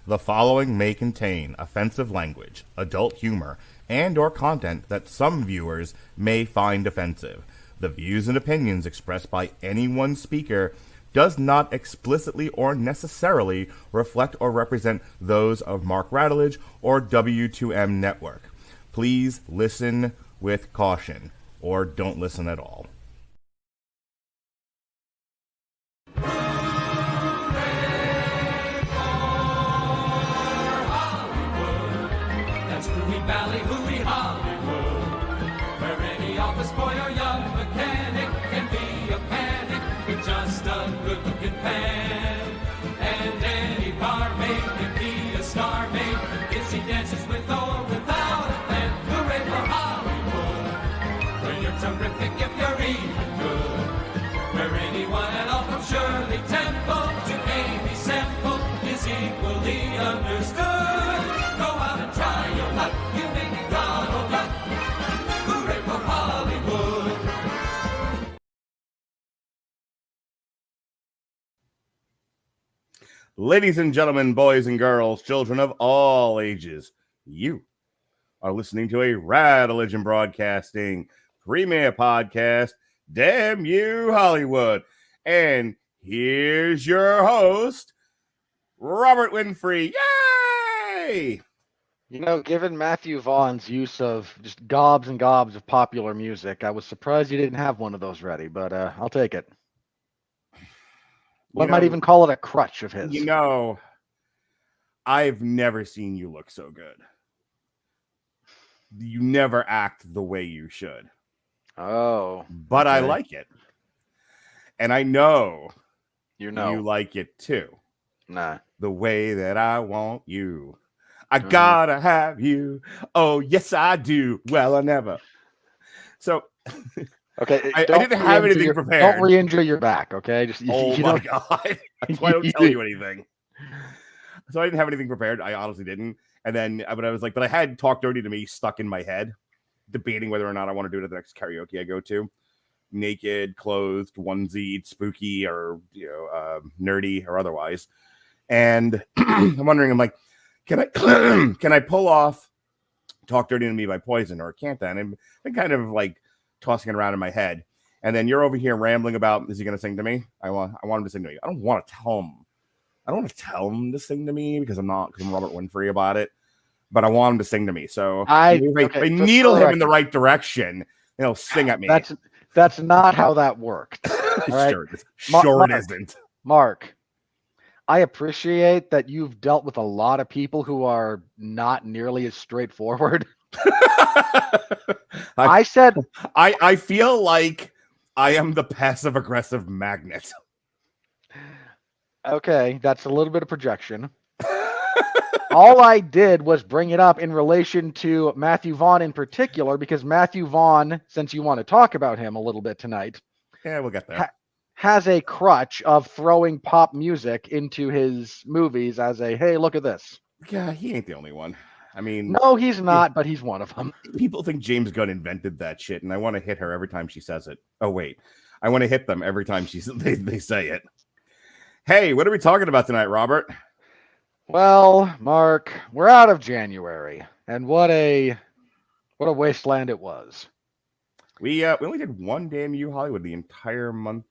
The following may contain offensive language, adult humor, and or content that some viewers may find offensive. The views and opinions expressed by any one speaker does not explicitly or necessarily reflect or represent those of Mark Radulich or W2M Network. Please listen with caution, or don't listen at all. Valley, hooey Hollywood, where any office boy or young mechanic can be a panic with just a good-looking pan. And any barmaid can be a star maid if she dances with or without a plan. Hooray for Hollywood, where you're terrific if you're even good, where anyone at all from Shirley Temple to Amy Semple is equally understood. Go out and try your luck. Ladies and gentlemen, boys and girls, children of all ages, you are listening to a Radulich Broadcasting premiere podcast, Damn You Hollywood. And here's your host, Robert Winfree. Yay! You know, given Matthew Vaughn's use of just gobs and gobs of popular music, I was surprised you didn't have one of those ready, but I'll take it. One might even call it a crutch of his. You know, I've never seen you look so good. You never act the way you should. Oh. But okay. I like it. And I know you like it too. Nah. The way that I want you. I gotta have you. Oh, yes, I do. Well, I never. So, okay, I didn't have anything prepared. Don't re-injure your back, okay? Just oh my God. That's why I don't tell you anything. So I didn't have anything prepared. I honestly didn't. And then, but I was like, but I had Talk Dirty to Me stuck in my head, debating whether or not I want to do it at the next karaoke I go to. Naked, clothed, onesie, spooky, or nerdy, or otherwise. And I'm wondering, I'm like, can I pull off Talk Dirty to Me by Poison, or can't that? And I'm kind of like tossing it around in my head. And then you're over here rambling about, is he going to sing to me? I want him to sing to me. I don't want to tell him. I don't want to tell him to sing to me because I'm Robert Winfree about it. But I want him to sing to me. So I needle him in the right direction, he'll sing at me. That's not how that worked. Right? Sure it isn't. Mark, I appreciate that you've dealt with a lot of people who are not nearly as straightforward. I said I feel like I am the passive aggressive magnet. Okay, that's a little bit of projection. All I did was bring it up in relation to Matthew Vaughn in particular, because Matthew Vaughn, since you want to talk about him a little bit tonight, yeah, we'll get there. Has a crutch of throwing pop music into his movies as a, hey, look at this. Yeah, he ain't the only one. I mean, no, he's not, but he's one of them. People think James Gunn invented that shit, and I want to hit her every time she says it. Oh, wait. I want to hit them every time they say it. Hey, what are we talking about tonight, Robert? Well, Mark, we're out of January, and what a wasteland it was. We only did one Damn You Hollywood the entire month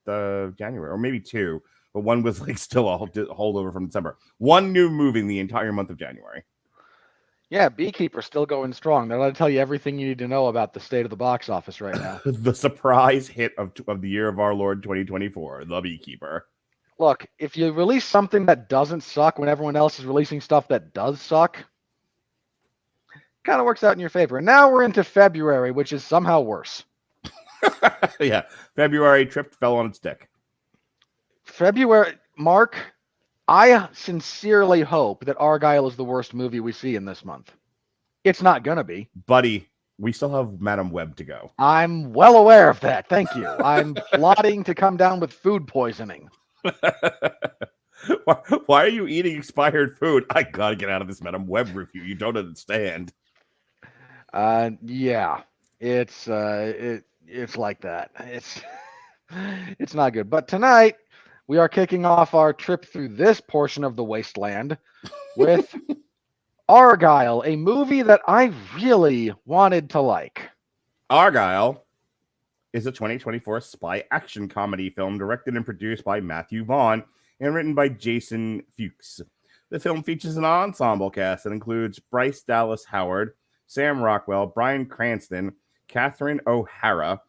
of January, or maybe two, but one was like still a holdover from December. One new movie in the entire month of January. Yeah, Beekeeper's still going strong. They're going to tell you everything you need to know about the state of the box office right now. The surprise hit of the year of our Lord 2024, The Beekeeper. Look, if you release something that doesn't suck when everyone else is releasing stuff that does suck, kind of works out in your favor. And now we're into February, which is somehow worse. Yeah, February fell on its dick. February, Mark, I sincerely hope that Argylle is the worst movie we see in this month. It's not going to be. Buddy, we still have Madam Web to go. I'm well aware of that. Thank you. I'm plotting to come down with food poisoning. Why are you eating expired food? I gotta get out of this Madam Web review. You don't understand. Yeah, it's like that. It's not good. But tonight we are kicking off our trip through this portion of the wasteland with Argylle, a movie that I really wanted to like. Argylle is a 2024 spy action comedy film directed and produced by Matthew Vaughn and written by Jason Fuchs. The film features an ensemble cast that includes Bryce Dallas Howard, Sam Rockwell, Bryan Cranston, Catherine O'Hara,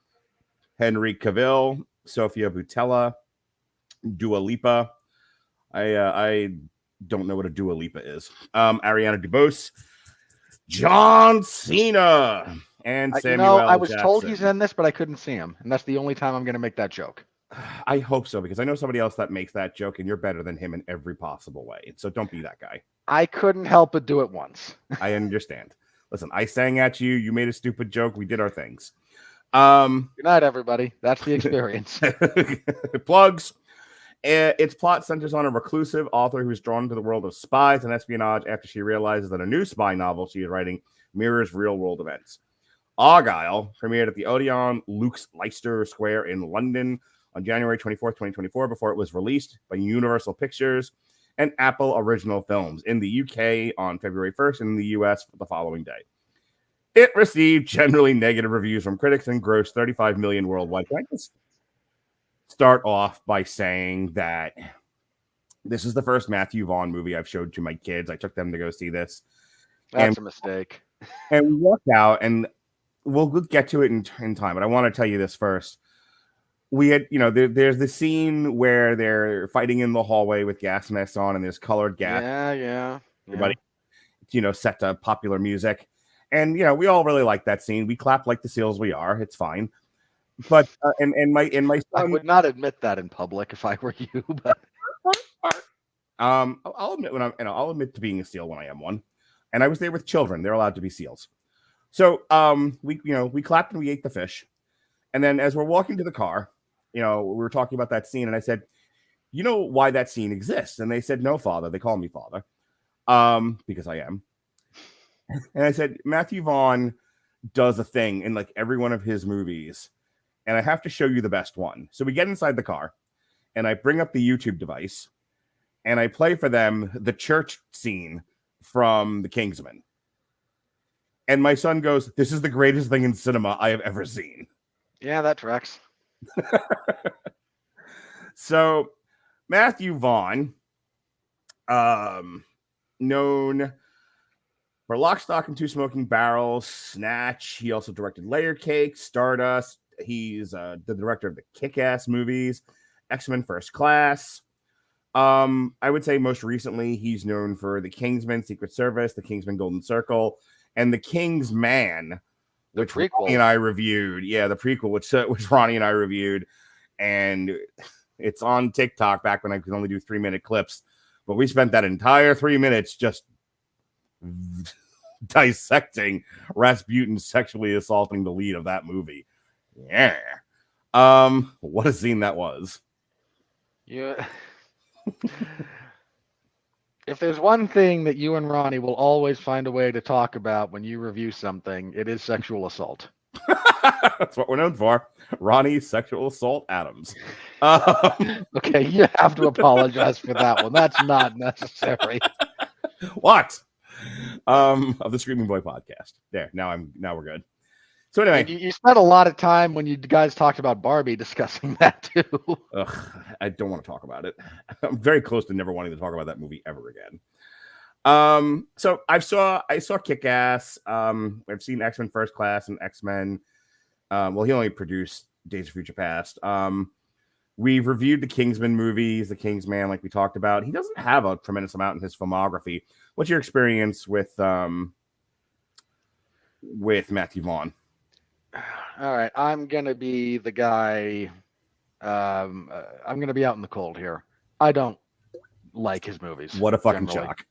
Henry Cavill, Sofia Boutella, Dua Lipa. I don't know what a Dua Lipa is. Ariana DeBose, John Cena, and Samuel I was Jackson. told he's in this, but I couldn't see him, and that's the only time I'm going to make that joke. I hope so, because I know somebody else that makes that joke, and you're better than him in every possible way. So don't be that guy. I couldn't help but do it once. I understand. Listen, I sang at you. You made a stupid joke. We did our things. Good night, everybody. That's the experience. Plugs. Its plot centers on a reclusive author who's drawn to the world of spies and espionage after she realizes that a new spy novel she is writing mirrors real-world events. Argylle premiered at the Odeon Luxe Leicester Square in London on January 24th, 2024, before it was released by Universal Pictures and Apple Original Films in the UK on February 1st and in the US the following day. It received generally negative reviews from critics and grossed $35 million worldwide. Can I just start off by saying that this is the first Matthew Vaughn movie I've showed to my kids. I took them to go see this. That's a mistake. And we walked out, and we'll get to it in time, but I want to tell you this first. We had, there's the scene where they're fighting in the hallway with gas masks on, and there's colored gas. Yeah. Everybody, set to popular music. And, we all really like that scene. We clap like the seals we are. It's fine. But, and my son... I would not admit that in public if I were you, but... I'll admit I'll admit to being a seal when I am one. And I was there with children. They're allowed to be seals. So, we clapped and we ate the fish. And then as we're walking to the car, we were talking about that scene, and I said, you know why that scene exists? And they said, no, Father. They call me Father. Because I am. And I said, Matthew Vaughn does a thing in like every one of his movies, and I have to show you the best one. So we get inside the car, and I bring up the YouTube device, and I play for them the church scene from The Kingsman. And my son goes, this is the greatest thing in cinema I have ever seen. Yeah, that tracks. So Matthew Vaughn, known for Lock, Stock, and Two Smoking Barrels, Snatch. He also directed Layer Cake, Stardust. He's the director of the Kick-Ass movies, X-Men First Class. I would say most recently he's known for The Kingsman, Secret Service, The Kingsman Golden Circle, and The King's Man, which Ronnie and I reviewed. Yeah, the prequel, which Ronnie and I reviewed. And it's on TikTok back when I could only do 3-minute clips. But we spent that entire 3 minutes just dissecting Rasputin sexually assaulting the lead of that movie. Yeah. What a scene that was. Yeah. If there's one thing that you and Ronnie will always find a way to talk about when you review something, it is sexual assault. That's what we're known for. Ronnie Sexual Assault Adams. Okay, you have to apologize for that one. That's not necessary. What? Of the Screaming Boy podcast. There, now we're good. So anyway, you spent a lot of time when you guys talked about Barbie discussing that too. Ugh, I don't want to talk about it. I'm very close to never wanting to talk about that movie ever again. So I saw Kick-Ass. I've seen X-Men First Class and X-Men. Well, he only produced Days of Future Past. We've reviewed the Kingsman movies, the Kingsman, like we talked about. He doesn't have a tremendous amount in his filmography. What's your experience with Matthew Vaughn? All right, I'm gonna be the guy. I'm gonna be out in the cold here. I don't like his movies. What a fucking generally. shock!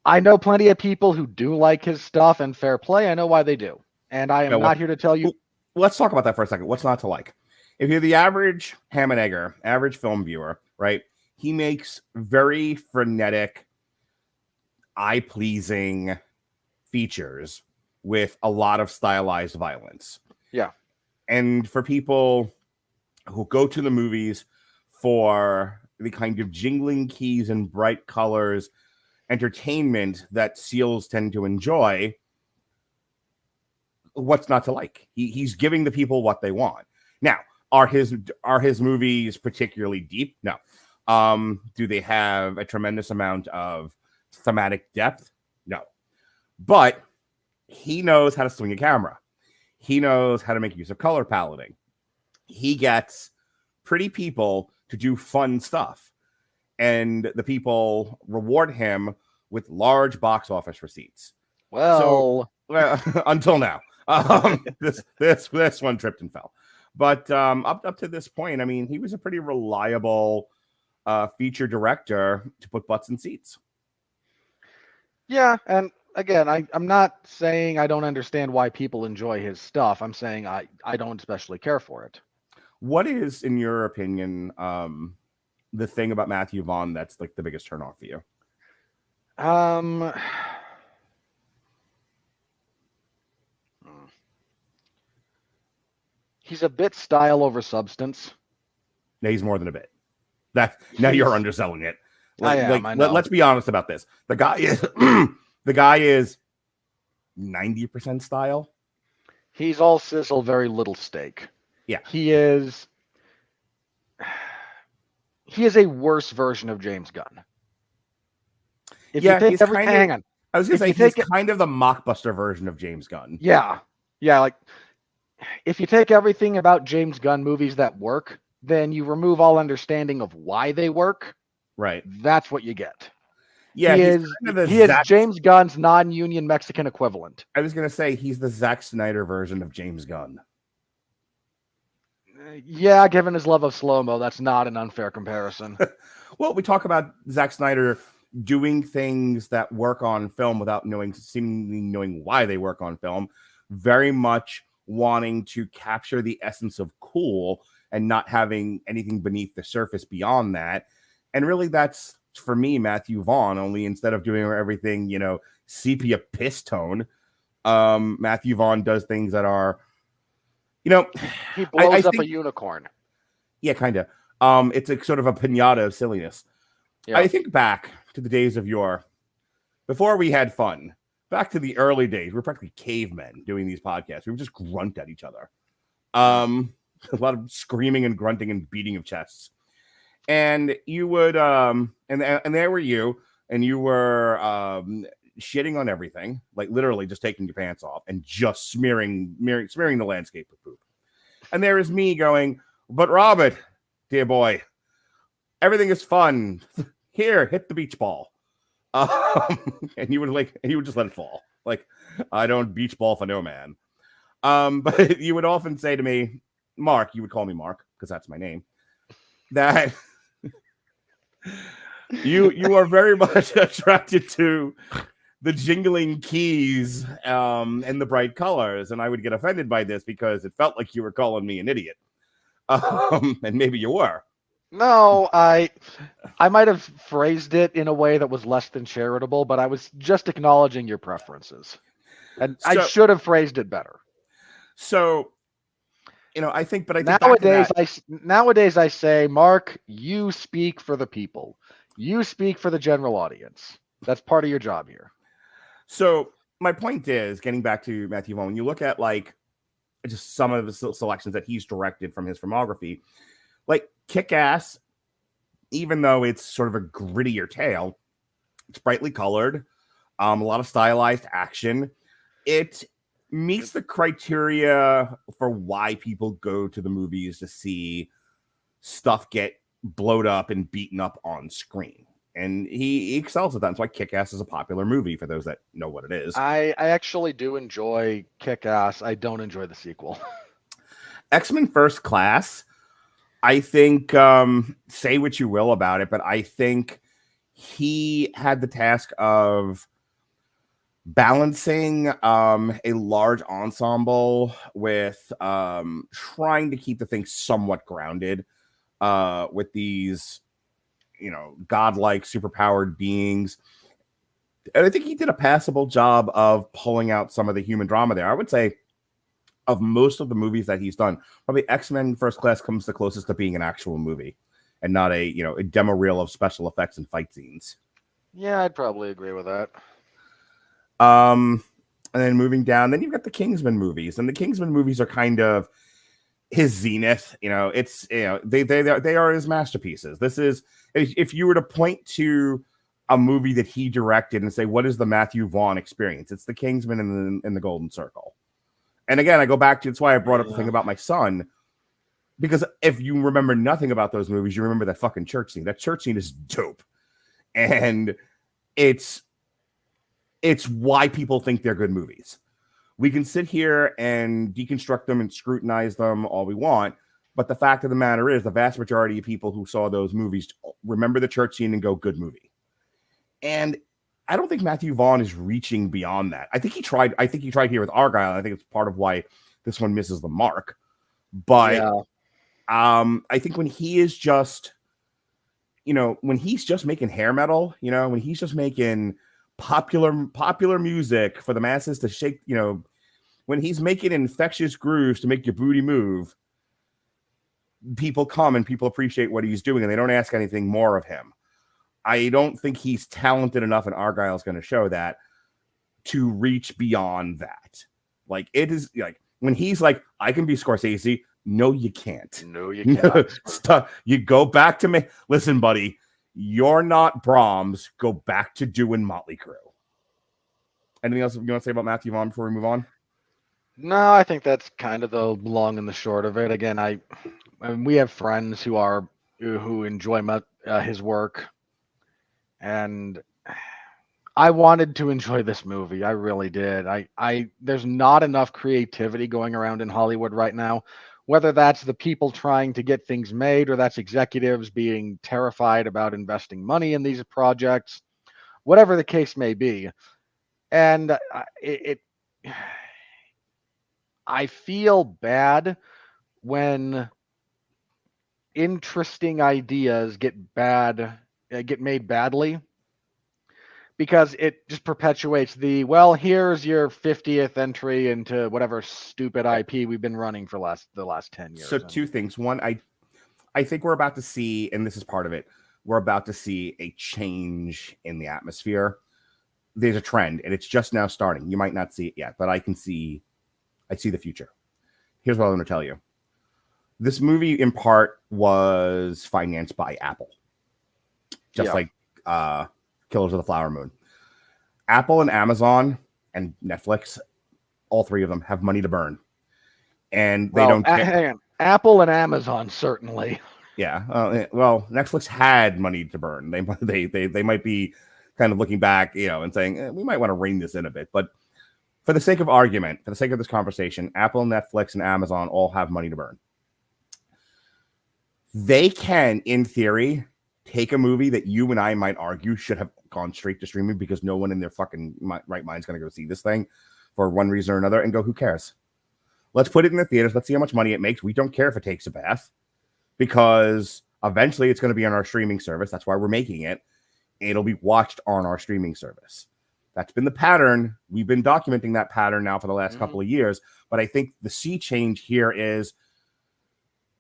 I know plenty of people who do like his stuff, and fair play. I know why they do, and I am not here to tell you. Let's talk about that for a second. What's not to like? If you're the average ham and egger, average film viewer, right? He makes very frenetic, eye-pleasing features with a lot of stylized violence. Yeah. And for people who go to the movies for the kind of jingling keys and bright colors entertainment that SEALs tend to enjoy, what's not to like? He's giving the people what they want. Now, are his movies particularly deep? No. Do they have a tremendous amount of thematic depth? No. But he knows how to swing a camera. He knows how to make use of color paletting. He gets pretty people to do fun stuff. And the people reward him with large box office receipts. Well, Until now. This one tripped and fell. But up to this point, I mean, he was a pretty reliable feature director to put butts in seats. Yeah, and again, I'm not saying I don't understand why people enjoy his stuff. I'm saying I don't especially care for it. What is, in your opinion, the thing about Matthew Vaughn that's like the biggest turnoff for you? He's a bit style over substance. No, he's more than a bit. Now you're underselling it. I know. Let's be honest about this. The guy is 90% style. He's all sizzle, very little steak. Yeah. He is a worse version of James Gunn. Hang on. I was going to say he's kind of the mockbuster version of James Gunn. Yeah. Yeah, like if you take everything about James Gunn movies that work, then you remove all understanding of why they work. Right. That's what you get. Yeah, he is James Gunn's non-union Mexican equivalent. I was going to say he's the Zack Snyder version of James Gunn. Yeah, given his love of slow-mo, that's not an unfair comparison. Well, we talk about Zack Snyder doing things that work on film without seemingly knowing why they work on film, very much wanting to capture the essence of cool and not having anything beneath the surface beyond that. And really, that's, for me, Matthew Vaughn, only instead of doing everything, sepia piss tone, Matthew Vaughn does things that are, he blows up a unicorn. Yeah, kind of. It's a sort of a pinata of silliness. Yeah. I think back to the days of yore, before we had fun, back to the early days, we were practically cavemen doing these podcasts. We would just grunt at each other. A lot of screaming and grunting and beating of chests. And you would, and there were you, and you were shitting on everything, like literally just taking your pants off and just smearing the landscape with poop. And there is me going, but Robert, dear boy, everything is fun. Here, hit the beach ball. And you would just let it fall. Like, I don't beach ball for no man. But you would often say to me, Mark, you would call me Mark because that's my name, that you are very much attracted to the jingling keys and the bright colors. And I would get offended by this because it felt like you were calling me an idiot. And maybe you were. No, I might have phrased it in a way that was less than charitable, but I was just acknowledging your preferences. And I should have phrased it better. So, I think nowadays I say, Mark, you speak for the people. You speak for the general audience. That's part of your job here. So my point is, getting back to Matthew Vaughn, when you look at like just some of the selections that he's directed from his filmography, like Kick-Ass, even though it's sort of a grittier tale, it's brightly colored, a lot of stylized action. It meets the criteria for why people go to the movies to see stuff get blowed up and beaten up on screen. And he excels at that. That's why Kick-Ass is a popular movie for those that know what it is. I actually do enjoy Kick-Ass. I don't enjoy the sequel. X-Men First Class, I think, say what you will about it, but I think he had the task of balancing a large ensemble with trying to keep the thing somewhat grounded with these, godlike, superpowered beings. And I think he did a passable job of pulling out some of the human drama there. I would say of most of the movies that he's done, probably X-Men First Class comes the closest to being an actual movie. and not a demo reel of special effects and fight scenes. Yeah, I'd probably agree with that. And then moving down, then you've got the Kingsman movies, and the Kingsman movies are kind of his zenith. They are his masterpieces. This is, if you were to point to a movie that he directed and say, what is the Matthew Vaughn experience? It's the Kingsman and the Golden Circle. And again, I go back to, it's why I brought up the thing about my son, because if you remember nothing about those movies, you remember that fucking church scene. That church scene is dope. And it's why people think they're good movies. We can sit here and deconstruct them and scrutinize them all we want, but the fact of the matter is the vast majority of people who saw those movies remember the church scene and go, good movie. And I don't think Matthew Vaughn is reaching beyond that. I think he tried here with Argylle. I think it's part of why this one misses the mark. But yeah. I think when he is just, when he's just making hair metal, when he's just making popular music for the masses to shake, when he's making infectious grooves to make your booty move, people come and people appreciate what he's doing and they don't ask anything more of him. I don't think he's talented enough, and Argylle is going to show that, to reach beyond that. Like, it is like when he's like, I can be Scorsese. No, you can't. No, you can't. You go back to me. Listen, buddy, you're not Brahms. Go back to doing Motley Crue. Anything else you want to say about Matthew Vaughn before we move on? No, I think that's kind of the long and the short of it. Again, I mean, we have friends who enjoy his work, and I wanted to enjoy this movie. I really did. There's not enough creativity going around in Hollywood right now, whether that's the people trying to get things made or that's executives being terrified about investing money in these projects, whatever the case may be. And I feel bad when interesting ideas get made badly, because it just perpetuates here's your 50th entry into whatever stupid IP we've been running for the last 10 years. So two things. One, I think we're about to see, and this is part of it, we're about to see a change in the atmosphere. There's a trend, and it's just now starting. You might not see it yet, but I see the future. Here's what I'm going to tell you. This movie, in part, was financed by Apple. Just like Killers of the Flower Moon. Apple and Amazon and Netflix, all three of them have money to burn. And they don't care. Apple and Amazon, certainly. Yeah. Netflix had money to burn. They might be kind of looking back, and saying, we might want to rein this in a bit. But for the sake of argument, for the sake of this conversation, Apple, Netflix, and Amazon all have money to burn. They can, in theory, take a movie that you and I might argue should have gone straight to streaming because no one in their fucking right mind is going to go see this thing for one reason or another and go, who cares? Let's put it in the theaters. Let's see how much money it makes. We don't care if it takes a bath, because eventually it's going to be on our streaming service. That's why we're making it. It'll be watched on our streaming service. That's been the pattern. We've been documenting that pattern now for the last couple of years. But I think the sea change here is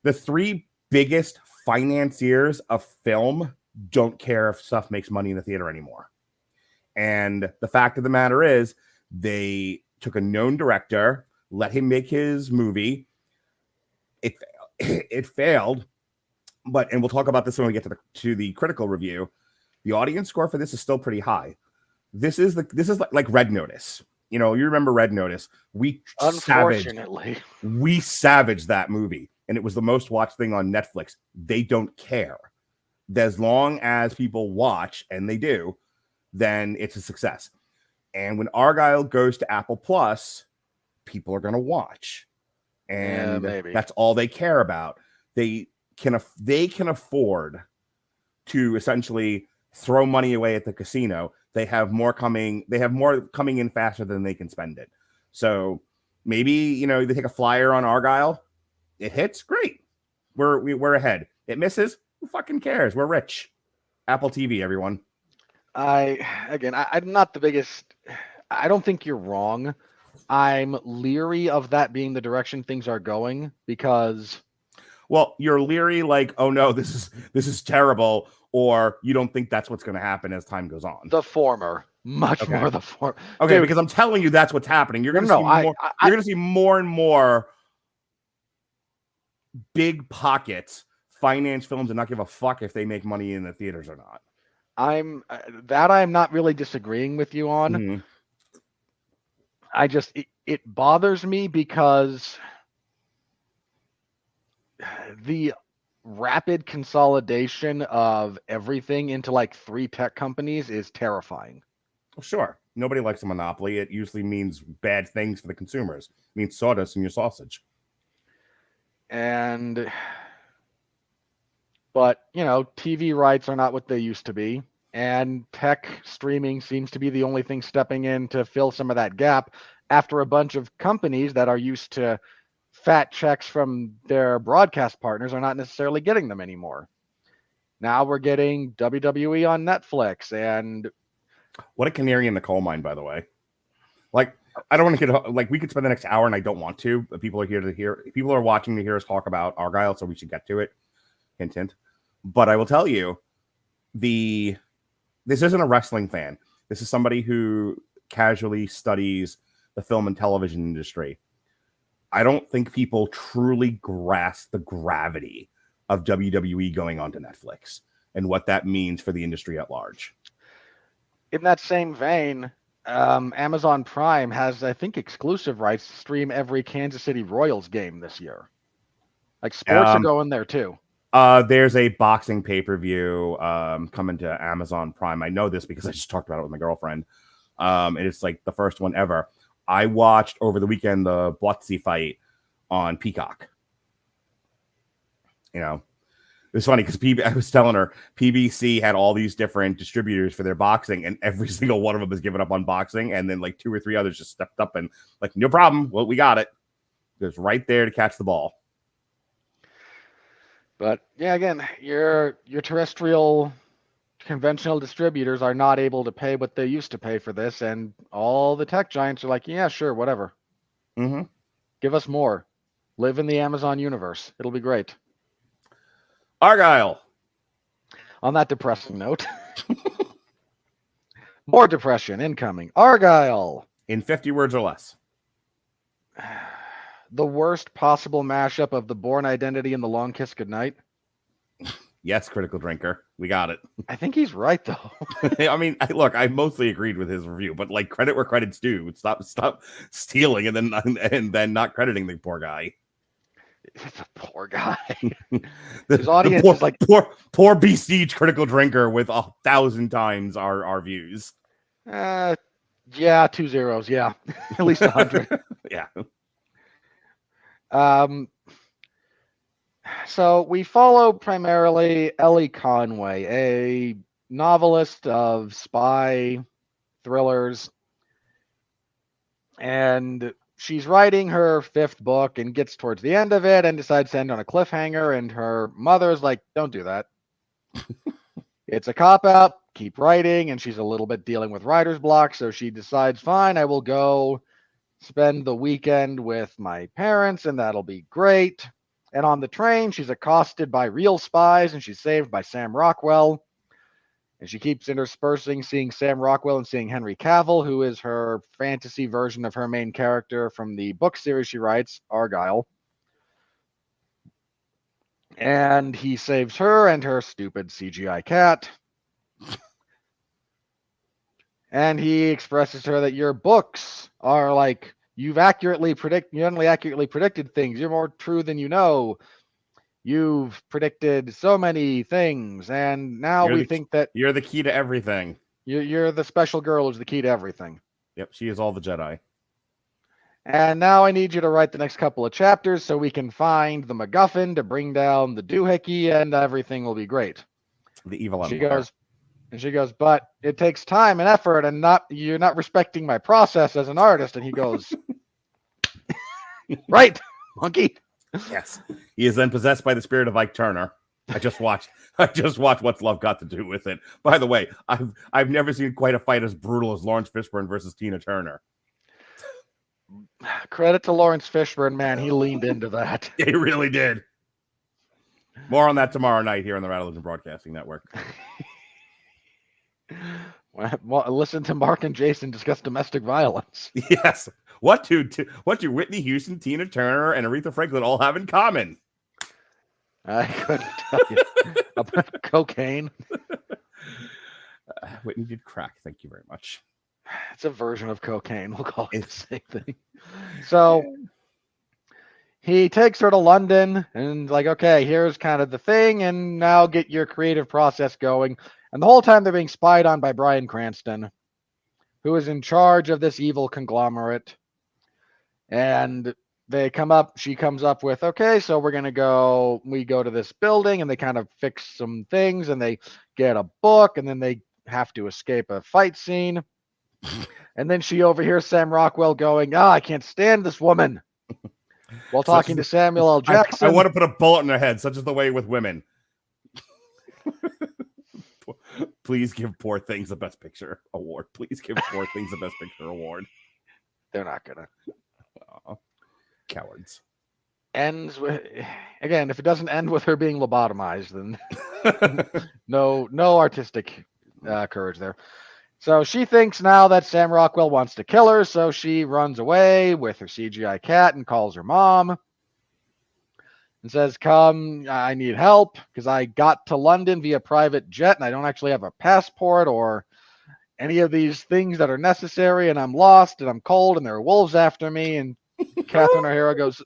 the three biggest financiers of film don't care if stuff makes money in the theater anymore. And the fact of the matter is, they took a known director, let him make his movie. It failed, and we'll talk about this when we get to the critical review. The audience score for this is still pretty high. This is like Red Notice. You remember Red Notice? Unfortunately, we savaged that movie, and it was the most watched thing on Netflix. They don't care. As long as people watch, and they do, then it's a success. And when Argylle goes to Apple Plus, people are going to watch, and that's all they care about. They can afford to essentially throw money away at the casino. They have more coming in faster than they can spend it. So maybe, they take a flyer on Argylle. It hits, great. We're ahead. It misses, who fucking cares? We're rich. Apple TV, everyone. I'm not the biggest. I don't think you're wrong. I'm leery of that being the direction things are going, because Well, you're leery, like, oh no, this is terrible, or you don't think that's what's going to happen as time goes on. The former, much more the former. Okay, Dude, because I'm telling you that's what's happening. You're going to see more. You're going to see more and more big pockets finance films and not give a fuck if they make money in the theaters or not. I'm not really disagreeing with you on. Mm-hmm. I just it bothers me because the rapid consolidation of everything into like 3 tech companies is terrifying. Well, sure. Nobody likes a monopoly. It usually means bad things for the consumers. It means sawdust in your sausage. But, you know, TV rights are not what they used to be. And tech streaming seems to be the only thing stepping in to fill some of that gap after a bunch of companies that are used to fat checks from their broadcast partners are not necessarily getting them anymore. Now we're getting WWE on Netflix, and what a canary in the coal mine, by the way. Like, I don't want to get like we could spend the next hour, and I don't want to. But people are watching to hear us talk about Argylle, so we should get to it. Hint, hint. But I will tell you, this isn't a wrestling fan. This is somebody who casually studies the film and television industry. I don't think people truly grasp the gravity of WWE going onto Netflix and what that means for the industry at large. In that same vein, Amazon Prime has, I think, exclusive rights to stream every Kansas City Royals game this year. Like, sports are going there too. There's a boxing pay-per-view coming to Amazon Prime. I know this because I just talked about it with my girlfriend. And it's like the first one ever. I watched over the weekend the Blutsy fight on Peacock. You know, it was funny because I was telling her PBC had all these different distributors for their boxing, and every single one of them has given up on boxing, and then like 2 or 3 others just stepped up and like, no problem. Well, we got it. It was right there to catch the ball. But yeah, again, your terrestrial conventional distributors are not able to pay what they used to pay for this, and all the tech giants are like, yeah, sure, whatever. Mm-hmm. Give us more. Live in the Amazon universe. It'll be great. Argylle. On that depressing note, more depression incoming. Argylle. In 50 words or less. The worst possible mashup of The Bourne Identity and The Long Kiss Goodnight. Yes, Critical Drinker. We got it. I think he's right, though. I mean, look, I mostly agreed with his review, but like, credit where credit's due. Stop stealing and then not crediting the poor guy. The poor guy. His audience is like poor BC Critical Drinker with 1,000 times our views. Yeah, 2 zeros. Yeah, at least 100. Yeah. So we follow primarily Ellie Conway, a novelist of spy thrillers, and she's writing her 5th book and gets towards the end of it and decides to end on a cliffhanger, and her mother's like, don't do that. It's a cop-out, keep writing, and she's a little bit dealing with writer's block, so she decides, fine, I will go spend the weekend with my parents, and that'll be great. And on the train, she's accosted by real spies, and she's saved by Sam Rockwell. And she keeps interspersing seeing Sam Rockwell and seeing Henry Cavill, who is her fantasy version of her main character from the book series she writes, Argylle. And he saves her and her stupid CGI cat. And he expresses to her that your books are like, you only accurately predicted things. You're more true than you know. You've predicted so many things, and now we think that you're the key to everything. You're the special girl who's the key to everything. Yep, she is all the Jedi. And now I need you to write the next couple of chapters so we can find the MacGuffin to bring down the doohickey, and everything will be great. The evil Empire. She goes, but it takes time and effort, and you're not respecting my process as an artist. And he goes, right, monkey. Yes, he is then possessed by the spirit of Ike Turner. I just watched What's Love Got to Do with It. By the way, I've never seen quite a fight as brutal as Lawrence Fishburne versus Tina Turner. Credit to Lawrence Fishburne, man. He leaned into that. He really did. More on that tomorrow night here on the Radulich Broadcasting Network. Well, listen to Mark and Jason discuss domestic violence. Yes. What do Whitney Houston, Tina Turner, and Aretha Franklin all have in common? I couldn't tell you. About cocaine. Whitney did crack. Thank you very much. It's a version of cocaine. We'll call it the same thing. So he takes her to London and like, okay, here's kind of the thing, and now get your creative process going. And the whole time they're being spied on by Bryan Cranston, who is in charge of this evil conglomerate. And she comes up with, okay, so we go to this building, and they kind of fix some things, and they get a book, and then they have to escape a fight scene. And then she overhears Sam Rockwell going, I can't stand this woman. While talking to Samuel L. Jackson. I want to put a bullet in their head, such is the way with women. Please give Poor Things the Best Picture award. Please give Poor Things the Best Picture award. They're not gonna. Cowards. Ends with, again, if it doesn't end with her being lobotomized, then no artistic courage there. So she thinks now that Sam Rockwell wants to kill her, so she runs away with her CGI cat and calls her mom and says, come, I need help because I got to London via private jet and I don't actually have a passport or any of these things that are necessary, and I'm lost and I'm cold and there are wolves after me. And Catherine O'Hara goes,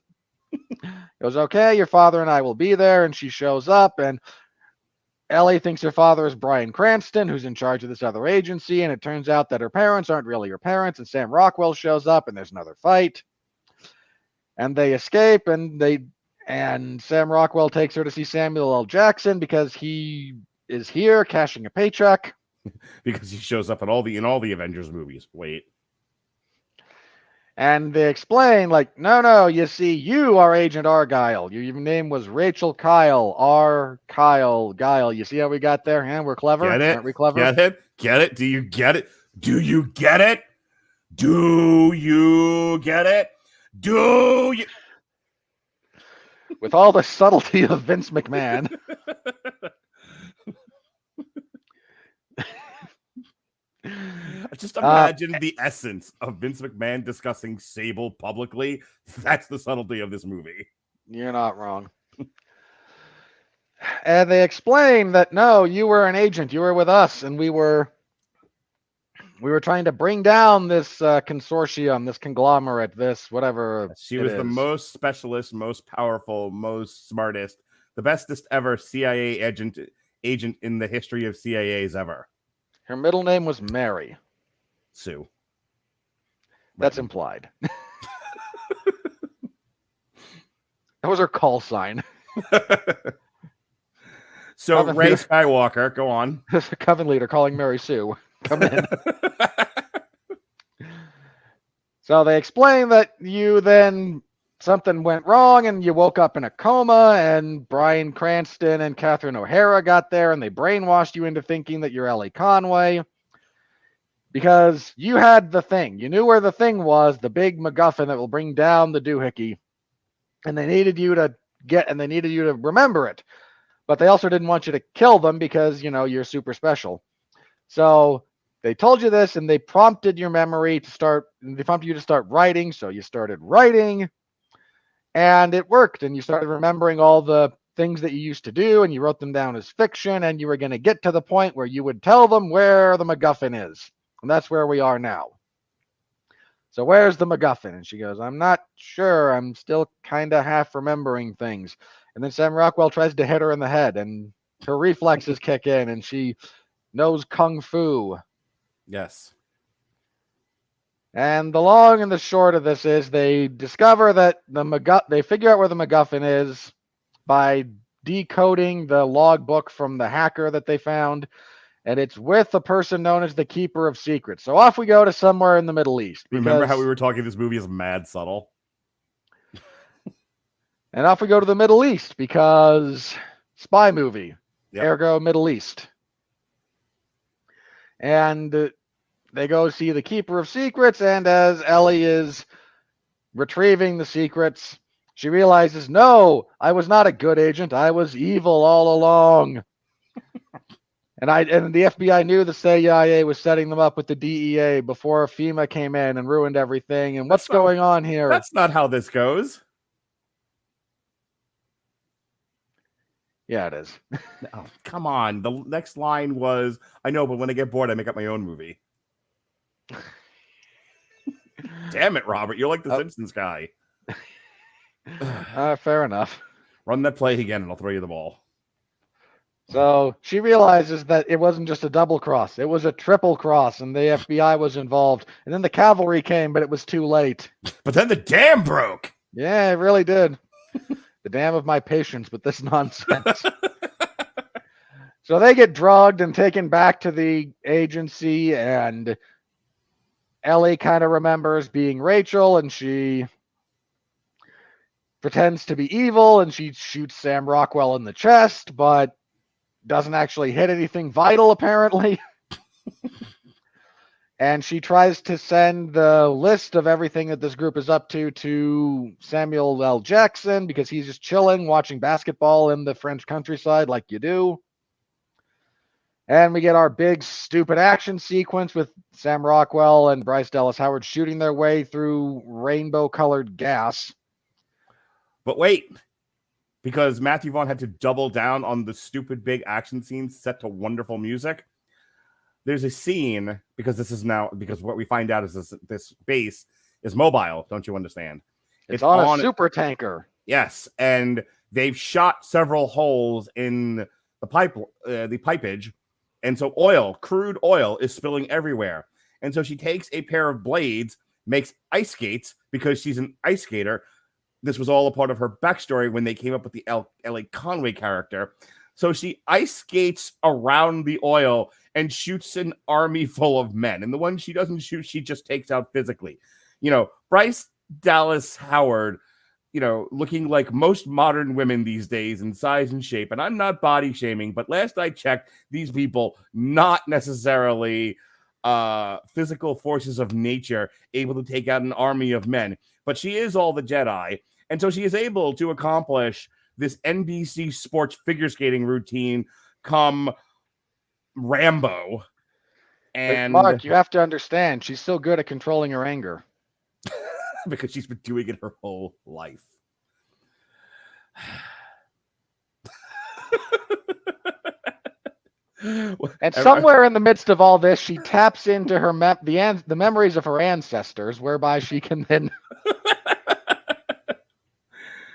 okay, your father and I will be there. And she shows up, and Ellie thinks her father is Bryan Cranston, who's in charge of this other agency, and it turns out that her parents aren't really her parents, and Sam Rockwell shows up, and there's another fight. And they escape, and Sam Rockwell takes her to see Samuel L. Jackson because he is here cashing a paycheck. Because he shows up in all the Avengers movies. Wait. And they explain, like, no, you see, you are Agent Argylle. Your name was Rachel Kyle. Guile. You see how we got there? And we're clever. Get it? Aren't we clever? Get it? Get it? Do you get it? Do you get it? Do you get it? Do you? With all the subtlety of Vince McMahon. Just imagine the essence of Vince McMahon discussing Sable publicly. That's the subtlety of this movie. You're not wrong. And they explain that, no, you were an agent. You were with us, and we were trying to bring down this consortium, this conglomerate, this whatever. She was the most specialist, most powerful, most smartest, the bestest ever CIA agent in the history of CIAs ever. Her middle name was Mary. Sue. That's implied. That was her call sign. So Ray Skywalker, go on. The Coven leader calling Mary Sue. Come in. So they explain that something went wrong and you woke up in a coma, and Bryan Cranston and Catherine O'Hara got there and they brainwashed you into thinking that you're Ellie Conway because you had the thing. You knew where the thing was, the big MacGuffin that will bring down the doohickey, and they needed you to remember it. But they also didn't want you to kill them because, you're super special. So they told you this, and they prompted your memory they prompted you to start writing. So you started writing. And it worked, and you started remembering all the things that you used to do, and you wrote them down as fiction, and you were going to get to the point where you would tell them where the MacGuffin is. And that's where we are now. So where's the MacGuffin? And she goes, I'm not sure. I'm still kind of half remembering things. And then Sam Rockwell tries to hit her in the head, and her reflexes kick in, and she knows Kung Fu. Yes. And the long and the short of this is they discover that they figure out where the MacGuffin is by decoding the logbook from the hacker that they found, and it's with a person known as the Keeper of Secrets. So off we go to somewhere in the Middle East. Remember how we were talking this movie is mad subtle? And off we go to the Middle East because spy movie, ergo Middle East. And they go see the Keeper of Secrets, and as Ellie is retrieving the secrets, She realizes, no, I was not a good agent. I was evil all along. And the FBI knew the CIA was setting them up with the DEA before FEMA came in and ruined everything. And what's going on here? That's not how this goes. Yeah, it is. Oh, come on. The next line was, I know, but when I get bored, I make up my own movie. Damn it, Robert. You're like the Simpsons guy. Fair enough. Run that play again and I'll throw you the ball. So she realizes that it wasn't just a double cross. It was a triple cross, and the FBI was involved. And then the cavalry came, but it was too late. But then the dam broke. Yeah, it really did. The dam of my patience with this nonsense. So they get drugged and taken back to the agency, and Ellie kind of remembers being Rachel, and she pretends to be evil, and she shoots Sam Rockwell in the chest, but doesn't actually hit anything vital, apparently. And she tries to send the list of everything that this group is up to Samuel L. Jackson, because he's just chilling, watching basketball in the French countryside like you do. And we get our big, stupid action sequence with Sam Rockwell and Bryce Dallas Howard shooting their way through rainbow-colored gas. But wait, because Matthew Vaughn had to double down on the stupid big action scenes set to wonderful music. There's a scene, because what we find out is this base is mobile, don't you understand? It's on a super tanker. Yes, and they've shot several holes in the pipage, and so crude oil is spilling everywhere. And so she takes a pair of blades, makes ice skates because she's an ice skater. This was all a part of her backstory when they came up with the L.A. Conway character. So she ice skates around the oil and shoots an army full of men. And the ones she doesn't shoot, she just takes out physically. Bryce Dallas Howard, looking like most modern women these days in size and shape. And I'm not body shaming, but last I checked, these people not necessarily physical forces of nature able to take out an army of men. But she is all the Jedi. And so she is able to accomplish this NBC sports figure skating routine come Rambo. And but Mark, you have to understand, she's so good at controlling her anger. Because she's been doing it her whole life. And somewhere in the midst of all this, she taps into her the memories of her ancestors, whereby she can then...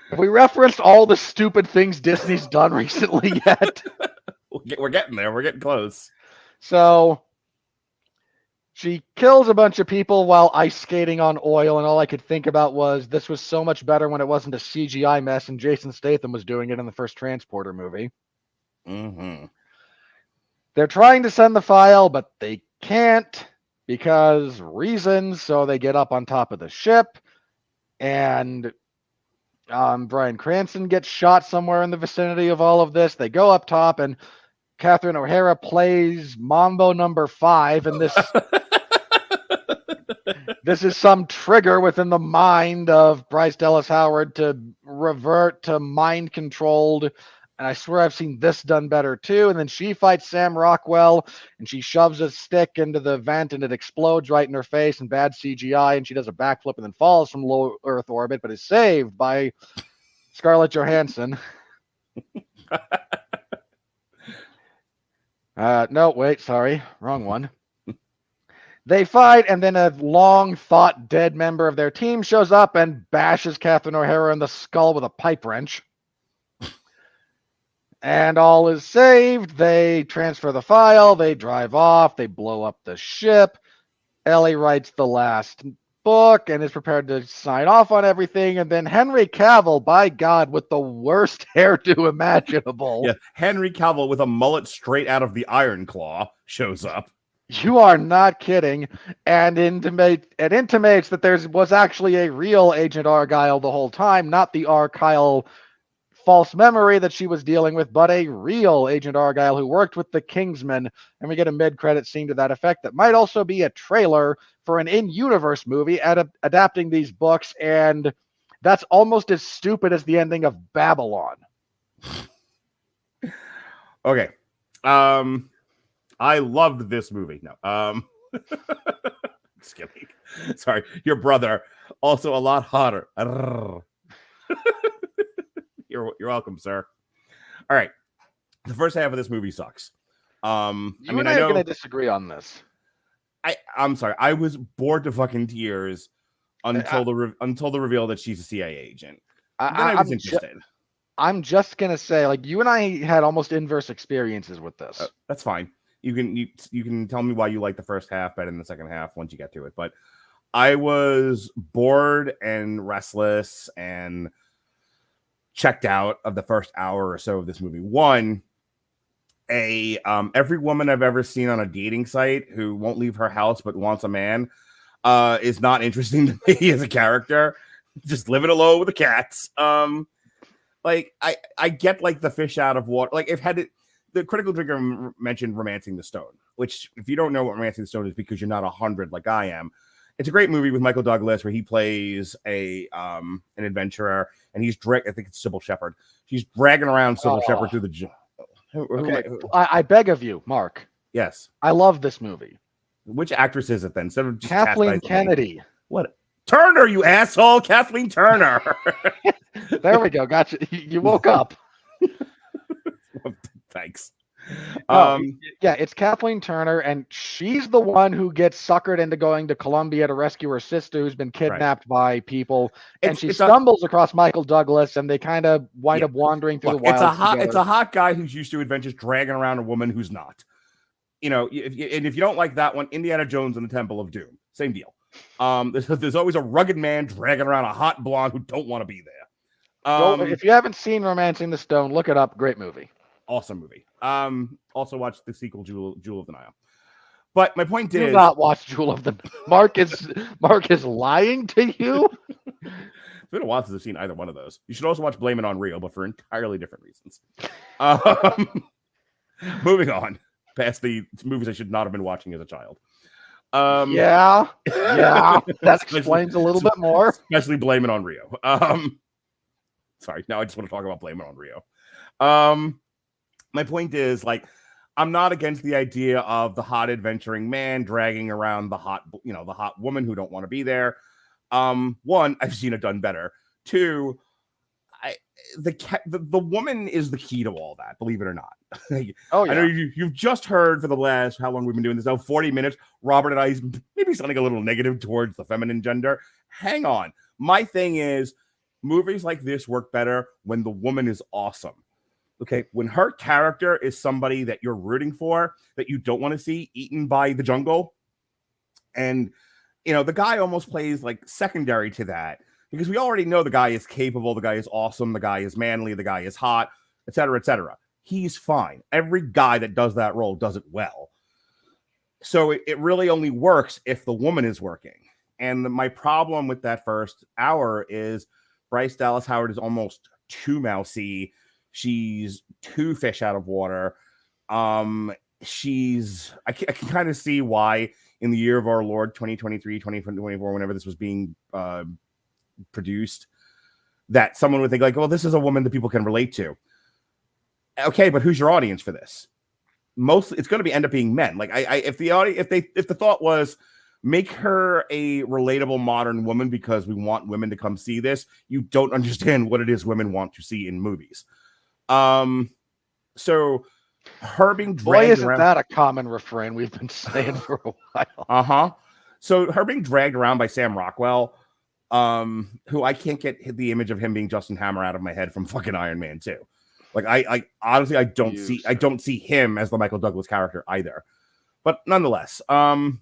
Have we referenced all the stupid things Disney's done recently yet? We're getting there. We're getting close. So she kills a bunch of people while ice skating on oil, and all I could think about was this was so much better when it wasn't a CGI mess and Jason Statham was doing it in the first Transporter movie. Mm-hmm. They're trying to send the file, but they can't because reasons, so they get up on top of the ship, and Bryan Cranston gets shot somewhere in the vicinity of all of this. They go up top, and Catherine O'Hara plays Mambo number 5, and this is some trigger within the mind of Bryce Dallas Howard to revert to mind-controlled. And I swear I've seen this done better too. And then she fights Sam Rockwell, and she shoves a stick into the vent, and it explodes right in her face, and bad CGI, and she does a backflip and then falls from low Earth orbit, but is saved by Scarlett Johansson. No, wait, sorry. Wrong one. They fight, and then a long-thought dead member of their team shows up and bashes Catherine O'Hara in the skull with a pipe wrench. And all is saved. They transfer the file. They drive off. They blow up the ship. Ellie writes the last book and is prepared to sign off on everything. And then Henry Cavill, by God, with the worst hairdo imaginable. Yeah, Henry Cavill with a mullet straight out of the Iron Claw shows up. You are not kidding. And it intimates that there was actually a real Agent Argylle the whole time, not the Argylle false memory that she was dealing with, but a real Agent Argylle who worked with the Kingsmen. And we get a mid-credit scene to that effect that might also be a trailer for an in-universe movie adapting these books. And That's almost as stupid as the ending of Babylon. Okay. I loved this movie. No. Just kidding. Sorry. Your brother, also a lot hotter. You're welcome, sir. All right. The first half of this movie sucks. You and I are going to disagree on this. I'm sorry. I was bored to fucking tears until the reveal that she's a CIA agent. Then I was interested. I'm just gonna say, like, you and I had almost inverse experiences with this. That's fine. You can tell me why you like the first half better than the second half once you get to it. But I was bored and restless and checked out of the first hour or so of this movie. One, every woman I've ever seen on a dating site who won't leave her house but wants a man is not interesting to me as a character. Just living alone with the cats. Like I get like the fish out of water. Like the critical drinker mentioned Romancing the Stone, which if you don't know what Romancing the Stone is because you're not 100 like I am, it's a great movie with Michael Douglas where he plays an adventurer and he's I think it's Sybil Shepherd. She's dragging around Sybil Shepherd through the. Okay, I beg of you, Mark. Yes, I love this movie. Which actress is it then? Kathleen Kennedy. What? Turner, you asshole, Kathleen Turner. There we go. Gotcha. You woke up. Thanks. Yeah, it's Kathleen Turner, and she's the one who gets suckered into going to Colombia to rescue her sister who's been kidnapped by people. And she stumbles across Michael Douglas, and they kind of wind up wandering through the wild. It's a hot guy who's used to adventures dragging around a woman who's not. You know, if you don't like that one, Indiana Jones and the Temple of Doom, same deal. There's always a rugged man dragging around a hot blonde who don't want to be there. If you haven't seen Romancing the Stone, look it up. Great movie. Awesome movie. Also watched the sequel, Jewel of the Nile. But my point is, do not watch Jewel of the Mark is lying to you. It's been a while since I've seen either one of those. You should also watch Blame It on Rio, but for entirely different reasons. Moving on past the movies I should not have been watching as a child. Yeah, that explains a little bit more. Especially Blame It on Rio. Sorry, now I just want to talk about Blame It on Rio. My point is, like, I'm not against the idea of the hot adventuring man dragging around the hot woman who don't want to be there. One, I've seen it done better. Two, the woman is the key to all that, believe it or not. I know you've just heard for the last, how long we've been doing this now, 40 minutes, Robert and I maybe sounding a little negative towards the feminine gender. Hang on. My thing is, movies like this work better when the woman is awesome. Okay, when her character is somebody that you're rooting for, that you don't want to see eaten by the jungle, and the guy almost plays like secondary to that because we already know the guy is capable, the guy is awesome, the guy is manly, the guy is hot, etc., etc. He's fine. Every guy that does that role does it well. So it really only works if the woman is working. And my problem with that first hour is Bryce Dallas Howard is almost too mousy. She's too fish out of water. I can kind of see why in the year of our Lord 2023, 2024, whenever this was being produced, that someone would think like, well, this is a woman that people can relate to. Okay, but who's your audience for this? Mostly, it's going to end up being men. Like, if the thought was make her a relatable modern woman because we want women to come see this, you don't understand what it is women want to see in movies. So her being dragged isn't around, that a common refrain we've been saying for a while? So her being dragged around by Sam Rockwell, who I can't get the image of him being Justin Hammer out of my head from fucking Iron Man 2. Like I honestly I don't see him as the Michael Douglas character either. But nonetheless, him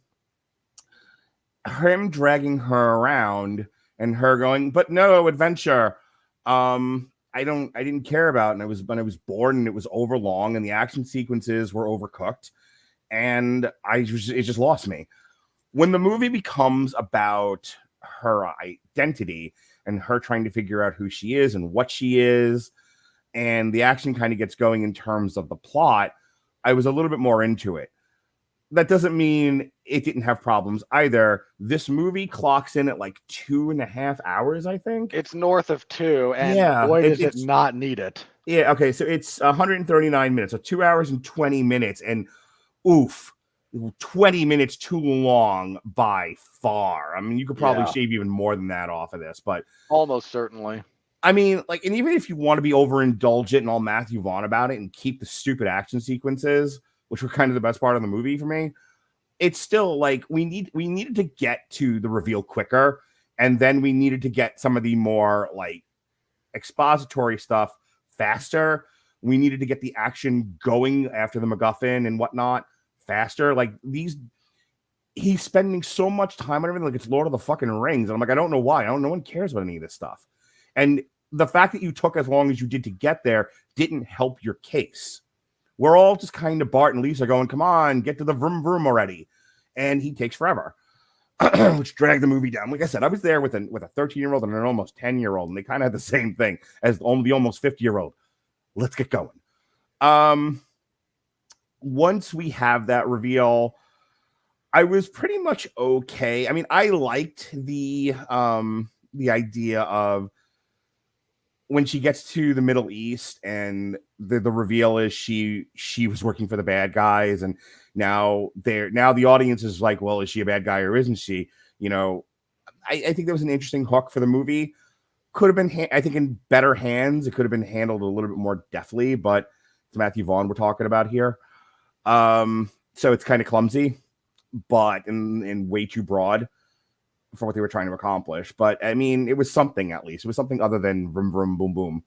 dragging her around and her going, but no adventure. I didn't care about, and I was bored, and it was overlong, and the action sequences were overcooked, and it just lost me. When the movie becomes about her identity and her trying to figure out who she is and what she is, and the action kind of gets going in terms of the plot, I was a little bit more into it. that doesn't mean it didn't have problems either. This movie clocks in at like 2.5 hours, I think. It's north of 2, and Yeah, boy, does it not need it. Yeah, okay, so it's 139 minutes, so 2 hours and 20 minutes, and oof, 20 minutes too long by far. I mean, you could probably shave even more than that off of this, but almost certainly. I mean, like, and even if you want to be overindulgent and all Matthew Vaughn about it and keep the stupid action sequences, which were kind of the best part of the movie for me, it's still like we needed to get to the reveal quicker, and then we needed to get some of the more like expository stuff faster. We needed to get the action going after the MacGuffin and whatnot faster. Like he's spending so much time on everything like it's Lord of the fucking Rings, and I'm like, I don't know why. No one cares about any of this stuff. And the fact that you took as long as you did to get there didn't help your case. We're all just kind of Bart and Lisa going, come on, get to the vroom vroom already. And he takes forever, which dragged the movie down. Like I said, I was there with a 13-year-old and an almost 10-year-old, and they kind of had the same thing as the almost 50-year-old. Let's get going. Once we have that reveal, I was pretty much okay. I mean, I liked the idea of when she gets to the Middle East and the reveal is she was working for the bad guys, and now the audience is like, well, is she a bad guy or isn't she? You know, I think that was an interesting hook for the movie. Could have been, I think, in better hands. It could have been handled a little bit more deftly, but it's Matthew Vaughn we're talking about here. So it's kind of clumsy, but and way too broad for what they were trying to accomplish. But I mean, it was something, at least. It was something other than vroom, vroom, boom, boom.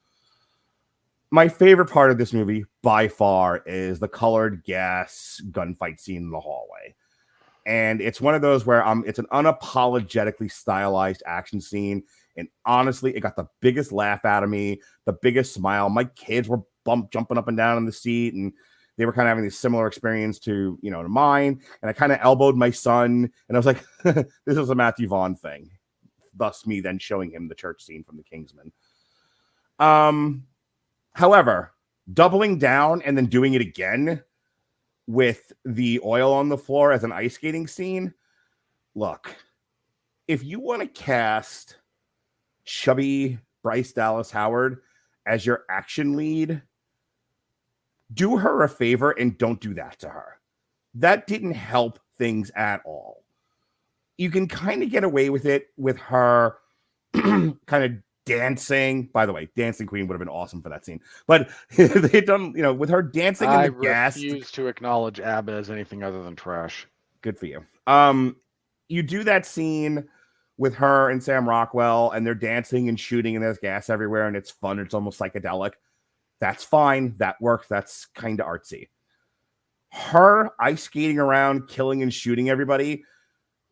My favorite part of this movie, by far, is the colored gas gunfight scene in the hallway. And it's one of those where it's an unapologetically stylized action scene. And honestly, it got the biggest laugh out of me, the biggest smile. My kids were jumping up and down in the seat, and they were kind of having this similar experience to mine. And I kind of elbowed my son, and I was like, this is a Matthew Vaughn thing. Thus me then showing him the church scene from The Kingsman. However, doubling down and then doing it again with the oil on the floor as an ice skating scene. Look, if you want to cast chubby Bryce Dallas Howard as your action lead, do her a favor and don't do that to her. That didn't help things at all. You can kind of get away with it with her kind of dancing. By the way, Dancing Queen would have been awesome for that scene. But they've done, with her dancing in the gas. I refuse to acknowledge ABBA as anything other than trash. Good for you. You do that scene with her and Sam Rockwell, and they're dancing and shooting, and there's gas everywhere, and it's fun. It's almost psychedelic. That's fine. That works. That's kind of artsy. Her ice skating around, killing and shooting everybody,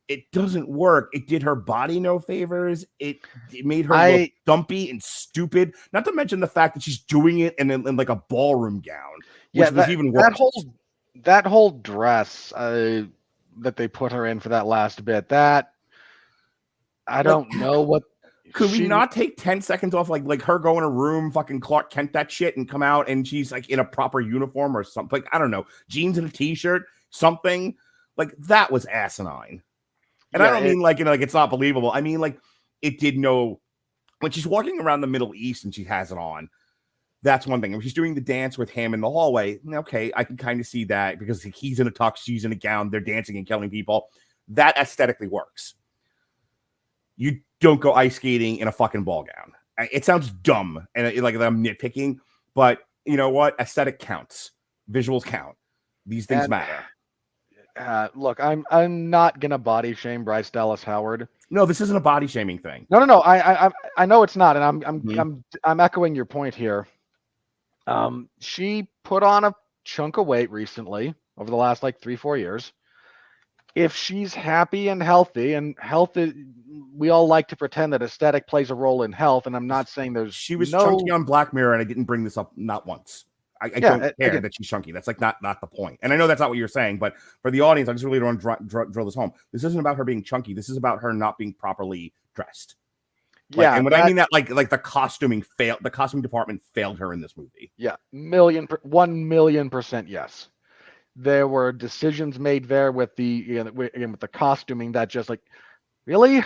it doesn't work. It did her body no favors. It made her look dumpy and stupid. Not to mention the fact that she's doing it in like a ballroom gown, which was even worse. That whole dress that they put her in for that last bit, that I don't know what. Could we not take 10 seconds off, like her go in a room, fucking Clark Kent that shit, and come out and she's like in a proper uniform or something? Like, I don't know, jeans and a t-shirt, something like that was asinine. And I don't mean like it's not believable. I mean like it did no. When she's walking around the Middle East and she has it on, that's one thing. When she's doing the dance with him in the hallway, okay, I can kind of see that because he's in a tux, she's in a gown, they're dancing and killing people. That aesthetically works. You don't go ice skating in a fucking ball gown. It sounds dumb and like I'm nitpicking, but you know what? Aesthetic counts. Visuals count. These things matter. Look, I'm not gonna body shame Bryce Dallas Howard. No, this isn't a body shaming thing. No. I know it's not, and I'm echoing your point here. She put on a chunk of weight recently over the last like 3-4 years. If she's happy and healthy, and health is, we all like to pretend that aesthetic plays a role in health, and I'm not saying she was chunky on Black Mirror, and I didn't bring this up not once. I don't care that she's chunky. That's like not the point. And I know that's not what you're saying, but for the audience, I just really don't want to drill this home. This isn't about her being chunky. This is about her not being properly dressed. And when I mean that, like the costuming failed, the costume department failed her in this movie. Yeah, 1,000,000% yes. there were decisions made there with with the costuming that just like, really?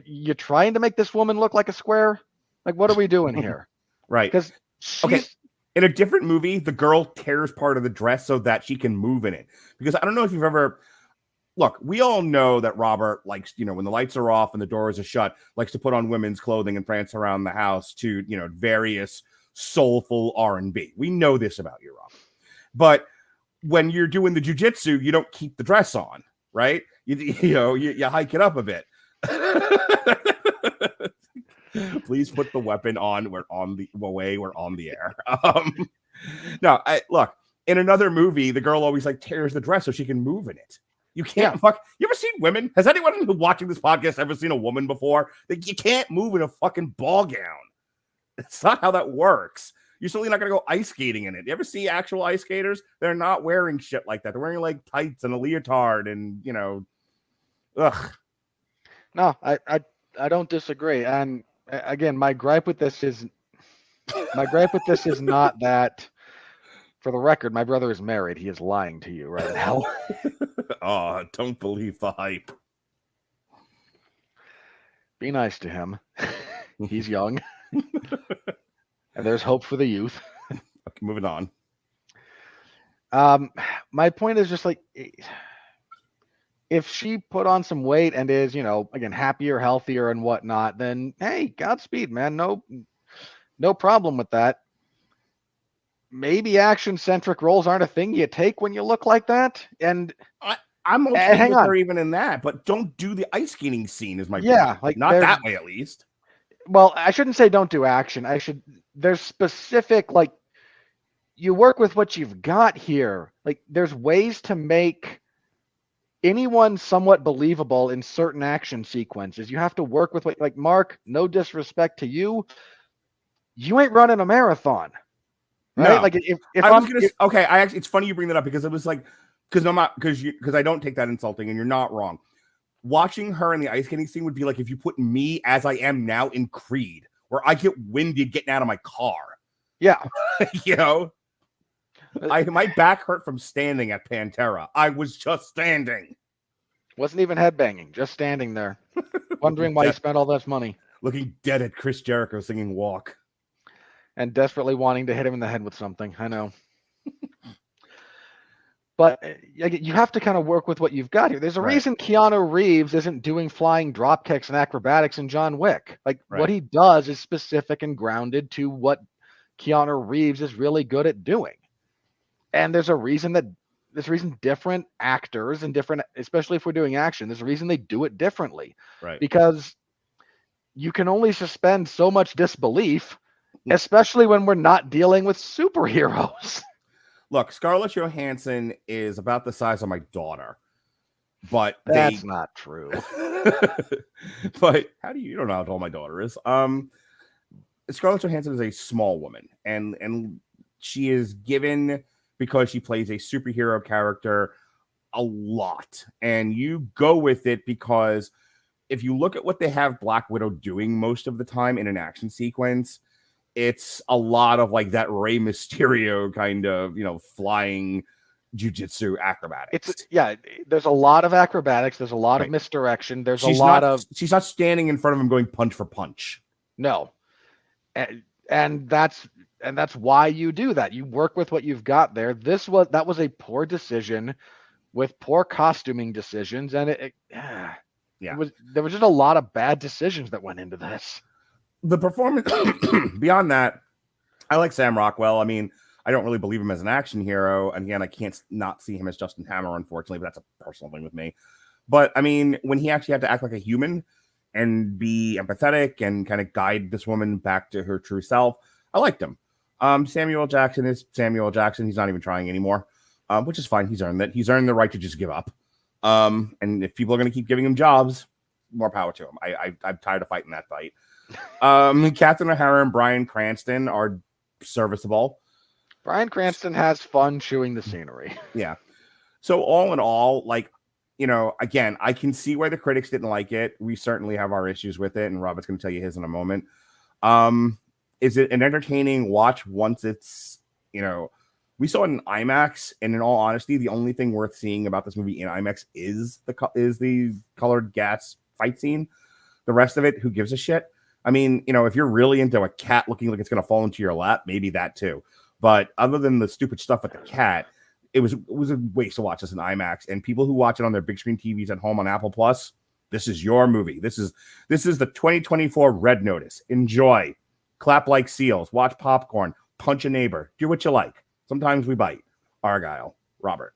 You're trying to make this woman look like a square? Like, what are we doing here? Right. Because Okay. In a different movie, the girl tears part of the dress so that she can move in it. Because I don't know if you've ever... Look, we all know that Robert likes, when the lights are off and the doors are shut, likes to put on women's clothing and prance around the house to, various soulful R&B. We know this about you, Robert. But when you're doing the jujitsu, you don't keep the dress on, right? You hike it up a bit. Please put the weapon on. We're on the air. Look, in another movie, the girl always tears the dress so she can move in it. You can't You ever seen women? Has anyone watching this podcast ever seen a woman before? You can't move in a fucking ball gown. It's not how that works. You're certainly not going to go ice skating in it. You ever see actual ice skaters? They're not wearing shit like that. They're wearing tights and a leotard and, ugh. No, I don't disagree. And again, my gripe with this is not that. For the record, my brother is married. He is lying to you right now. Oh, don't believe the hype. Be nice to him. He's young. And there's hope for the youth. Okay, moving on. My point is just if she put on some weight and is, again, happier, healthier and whatnot, then hey, Godspeed, man. No problem with that. Maybe action-centric roles aren't a thing you take when you look like that. And I'm okay with her even in that, but don't do the ice skating scene is my point. Not that way, at least. Well, I shouldn't say don't do action. There's specific, you work with what you've got here. There's ways to make anyone somewhat believable in certain action sequences. You have to work with Mark, no disrespect to you. You ain't running a marathon. Right? No. It's funny you bring that up because it was because I don't take that insulting and you're not wrong. Watching her in the ice skating scene would be like if you put me as I am now in Creed, where I get winded getting out of my car. Yeah. My back hurt from standing at Pantera. I was just standing. Wasn't even headbanging, just standing there. Wondering why you spent all this money. Looking dead at Chris Jericho singing Walk. And desperately wanting to hit him in the head with something. I know. But you have to kind of work with what you've got here. There's a reason Keanu Reeves isn't doing flying drop kicks and acrobatics in John Wick. What he does is specific and grounded to what Keanu Reeves is really good at doing. And there's a reason different actors and different, especially if we're doing action, there's a reason they do it differently. Right. Because you can only suspend so much disbelief, especially when we're not dealing with superheroes. Look, Scarlett Johansson is about the size of my daughter, but that's not true. But you don't know how tall my daughter is. Scarlett Johansson is a small woman, and she is given, because she plays a superhero character, a lot, and you go with it because if you look at what they have Black Widow doing most of the time in an action sequence, it's a lot of that Rey Mysterio kind of, flying jujitsu acrobatics. There's a lot of acrobatics. There's a lot of misdirection. She's not standing in front of him going punch for punch. No. And that's why you do that. You work with what you've got there. That was a poor decision with poor costuming decisions. And there was just a lot of bad decisions that went into this. The performance beyond that, I like Sam Rockwell. I mean, I don't really believe him as an action hero. And again, I can't not see him as Justin Hammer, unfortunately, but that's a personal thing with me. But I mean, when he actually had to act like a human and be empathetic and kind of guide this woman back to her true self, I liked him. Samuel Jackson is Samuel Jackson. He's not even trying anymore, which is fine. He's earned that. He's earned the right to just give up. And if people are going to keep giving him jobs, more power to him. I'm tired of fighting that fight. Catherine O'Hara and Bryan Cranston are serviceable. Bryan Cranston has fun chewing the scenery. Yeah. So all in all, again, I can see why the critics didn't like it. We certainly have our issues with it, and Robert's going to tell you his in a moment. Is it an entertaining watch once it's, We saw it in IMAX, and in all honesty, the only thing worth seeing about this movie in IMAX is the colored gas fight scene. The rest of it, who gives a shit? I mean, if you're really into a cat looking like it's going to fall into your lap, maybe that too. But other than the stupid stuff with the cat, it was a waste to watch this in IMAX. And people who watch it on their big screen TVs at home on Apple Plus, this is your movie. This is the 2024 Red Notice. Enjoy. Clap like seals. Watch popcorn. Punch a neighbor. Do what you like. Sometimes we bite. Argylle. Robert.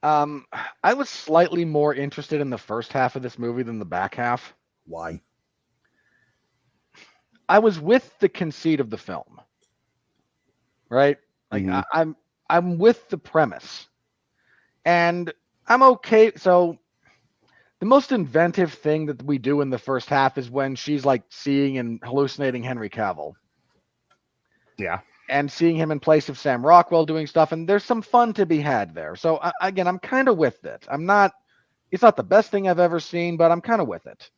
I was slightly more interested in the first half of this movie than the back half. Why? I was with the conceit of the film, right? Like I'm with the premise, and I'm okay. So the most inventive thing that we do in the first half is when she's like seeing and hallucinating Henry Cavill. Yeah. And seeing him in place of Sam Rockwell doing stuff, and there's some fun to be had there. So again, I'm kind of with it. It's not the best thing I've ever seen, but I'm kind of with it.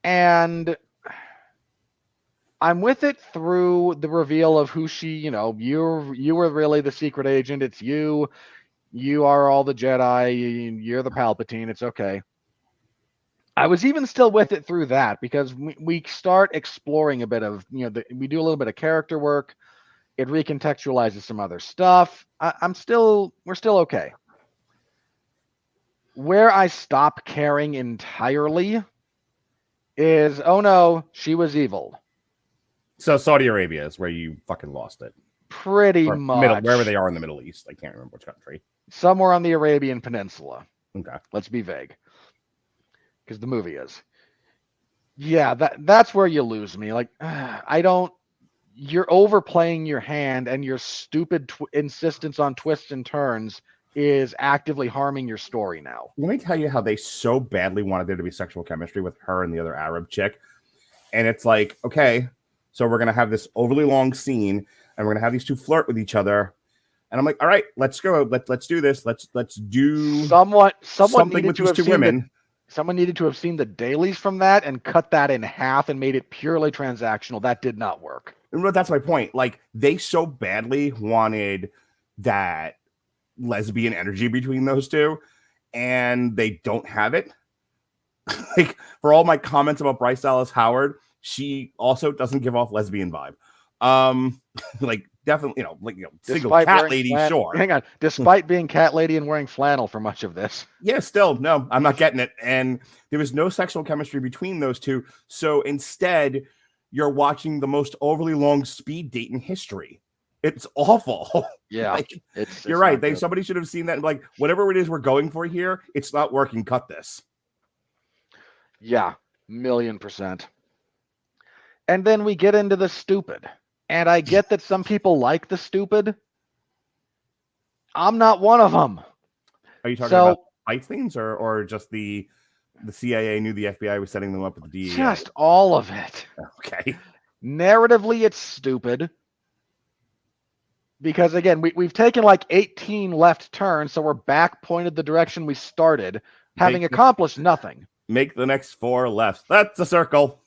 And I'm with it through the reveal of who she, you were really the secret agent. It's you. You are all the Jedi. You're the Palpatine. It's okay. I was even still with it through that because we start exploring a bit of, we do a little bit of character work. It recontextualizes some other stuff. We're still okay. Where I stop caring entirely is, oh no, she was evil. So Saudi Arabia is where you fucking lost it. Pretty much. Wherever they are in the Middle East. I can't remember which country. Somewhere on the Arabian Peninsula. Okay. Let's be vague. Because the movie is. Yeah, that's where you lose me. Like, you're overplaying your hand, and your stupid insistence on twists and turns is actively harming your story now. Let me tell you how they so badly wanted there to be sexual chemistry with her and the other Arab chick. And it's like, okay, so we're going to have this overly long scene, and we're going to have these two flirt with each other. And I'm like, all right, let's go. Let's do this. Let's do someone something with these two women. Someone needed to have seen the dailies from that and cut that in half and made it purely transactional. That did not work. But that's my point. Like, they so badly wanted that lesbian energy between those two, and they don't have it. Like, for all my comments about Bryce Dallas Howard, she also doesn't give off lesbian vibe. Like, definitely, single cat lady, sure. Hang on. Despite being cat lady and wearing flannel for much of this. Yeah, still, no, I'm not getting it. And there was no sexual chemistry between those two. So instead, you're watching the most overly long speed date in history. It's awful. Yeah. Like, it's you're right. Somebody should have seen that. Like, whatever it is we're going for here, it's not working. Cut this. Yeah, 1,000,000%. And then we get into the stupid. And I get that some people like the stupid. I'm not one of them. Are you talking about fight things or just the CIA knew the FBI was setting them up with the DEA? Just all of it. Okay. Narratively, it's stupid. Because, again, we've taken like 18 left turns, so we're back pointed the direction we started, having accomplished nothing. Make the next 4 left. That's a circle.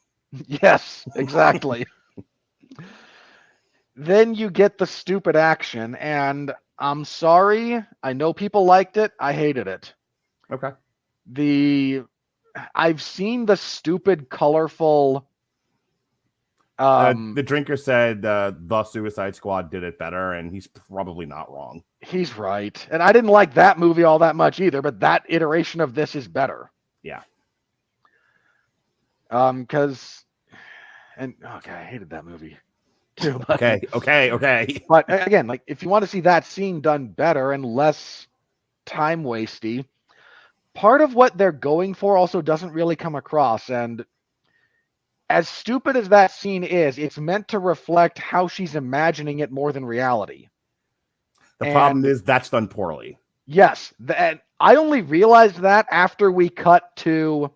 Yes, exactly. Then you get the stupid action, and I'm sorry. I know people liked it. I hated it. Okay. I've seen the stupid, colorful. The drinker said the Suicide Squad did it better, and he's probably not wrong. He's right. And I didn't like that movie all that much either, but that iteration of this is better. Yeah. I hated that movie too. But, Okay. But again, like, if you want to see that scene done better and less time wasty, part of what they're going for also doesn't really come across. And as stupid as that scene is, it's meant to reflect how she's imagining it more than reality. The problem is that's done poorly. Yes. I only realized that after we cut to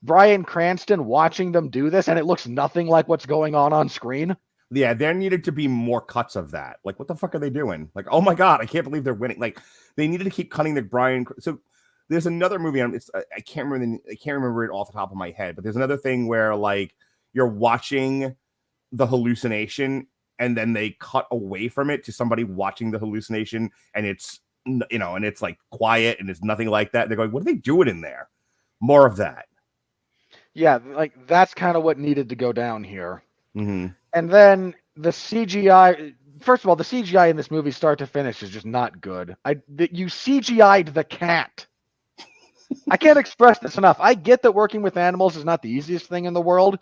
Bryan Cranston watching them do this, and it looks nothing like what's going on screen. Yeah, there needed to be more cuts of that. Like, what the fuck are they doing? Like, oh my God, I can't believe they're winning. Like, they needed to keep cutting the Bryan. So there's another movie. I can't remember it off the top of my head, but there's another thing where, like, you're watching the hallucination and then they cut away from it to somebody watching the hallucination, and it's, you know, and it's like quiet and it's nothing like that. They're going, what are they doing in there? More of that. Yeah, like that's kind of what needed to go down here. Mm-hmm. And then the CGI. First of all, the CGI in this movie, start to finish, is just not good. You CGI'd the cat. I can't express this enough. I get that working with animals is not the easiest thing in the world,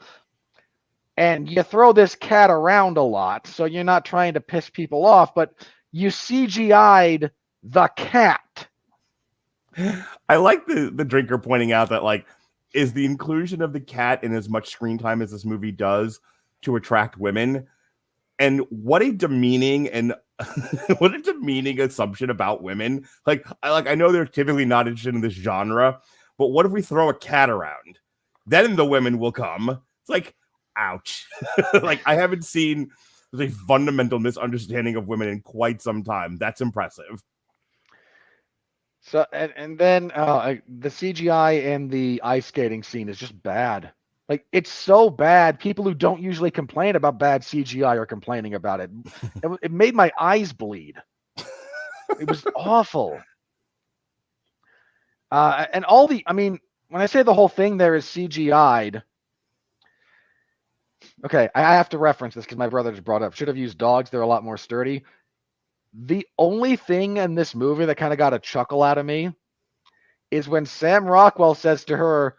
and you throw this cat around a lot, so you're not trying to piss people off, but you CGI'd the cat. I like the drinker pointing out that, like, is the inclusion of the cat in as much screen time as this movie does to attract women? And what a demeaning and what a demeaning assumption about women. I know they're typically not interested in this genre, but what if we throw a cat around? Then the women will come. It's like, ouch. Like, I haven't seen a fundamental misunderstanding of women in quite some time. That's impressive. So and then the CGI in the ice skating scene is just bad. Like, it's so bad. People who don't usually complain about bad CGI are complaining about it. It made my eyes bleed. It was awful. And when I say the whole thing there is CGI'd. Okay, I have to reference this because my brother just brought it up. Should have used dogs. They're a lot more sturdy. The only thing in this movie that kind of got a chuckle out of me is when Sam Rockwell says to her,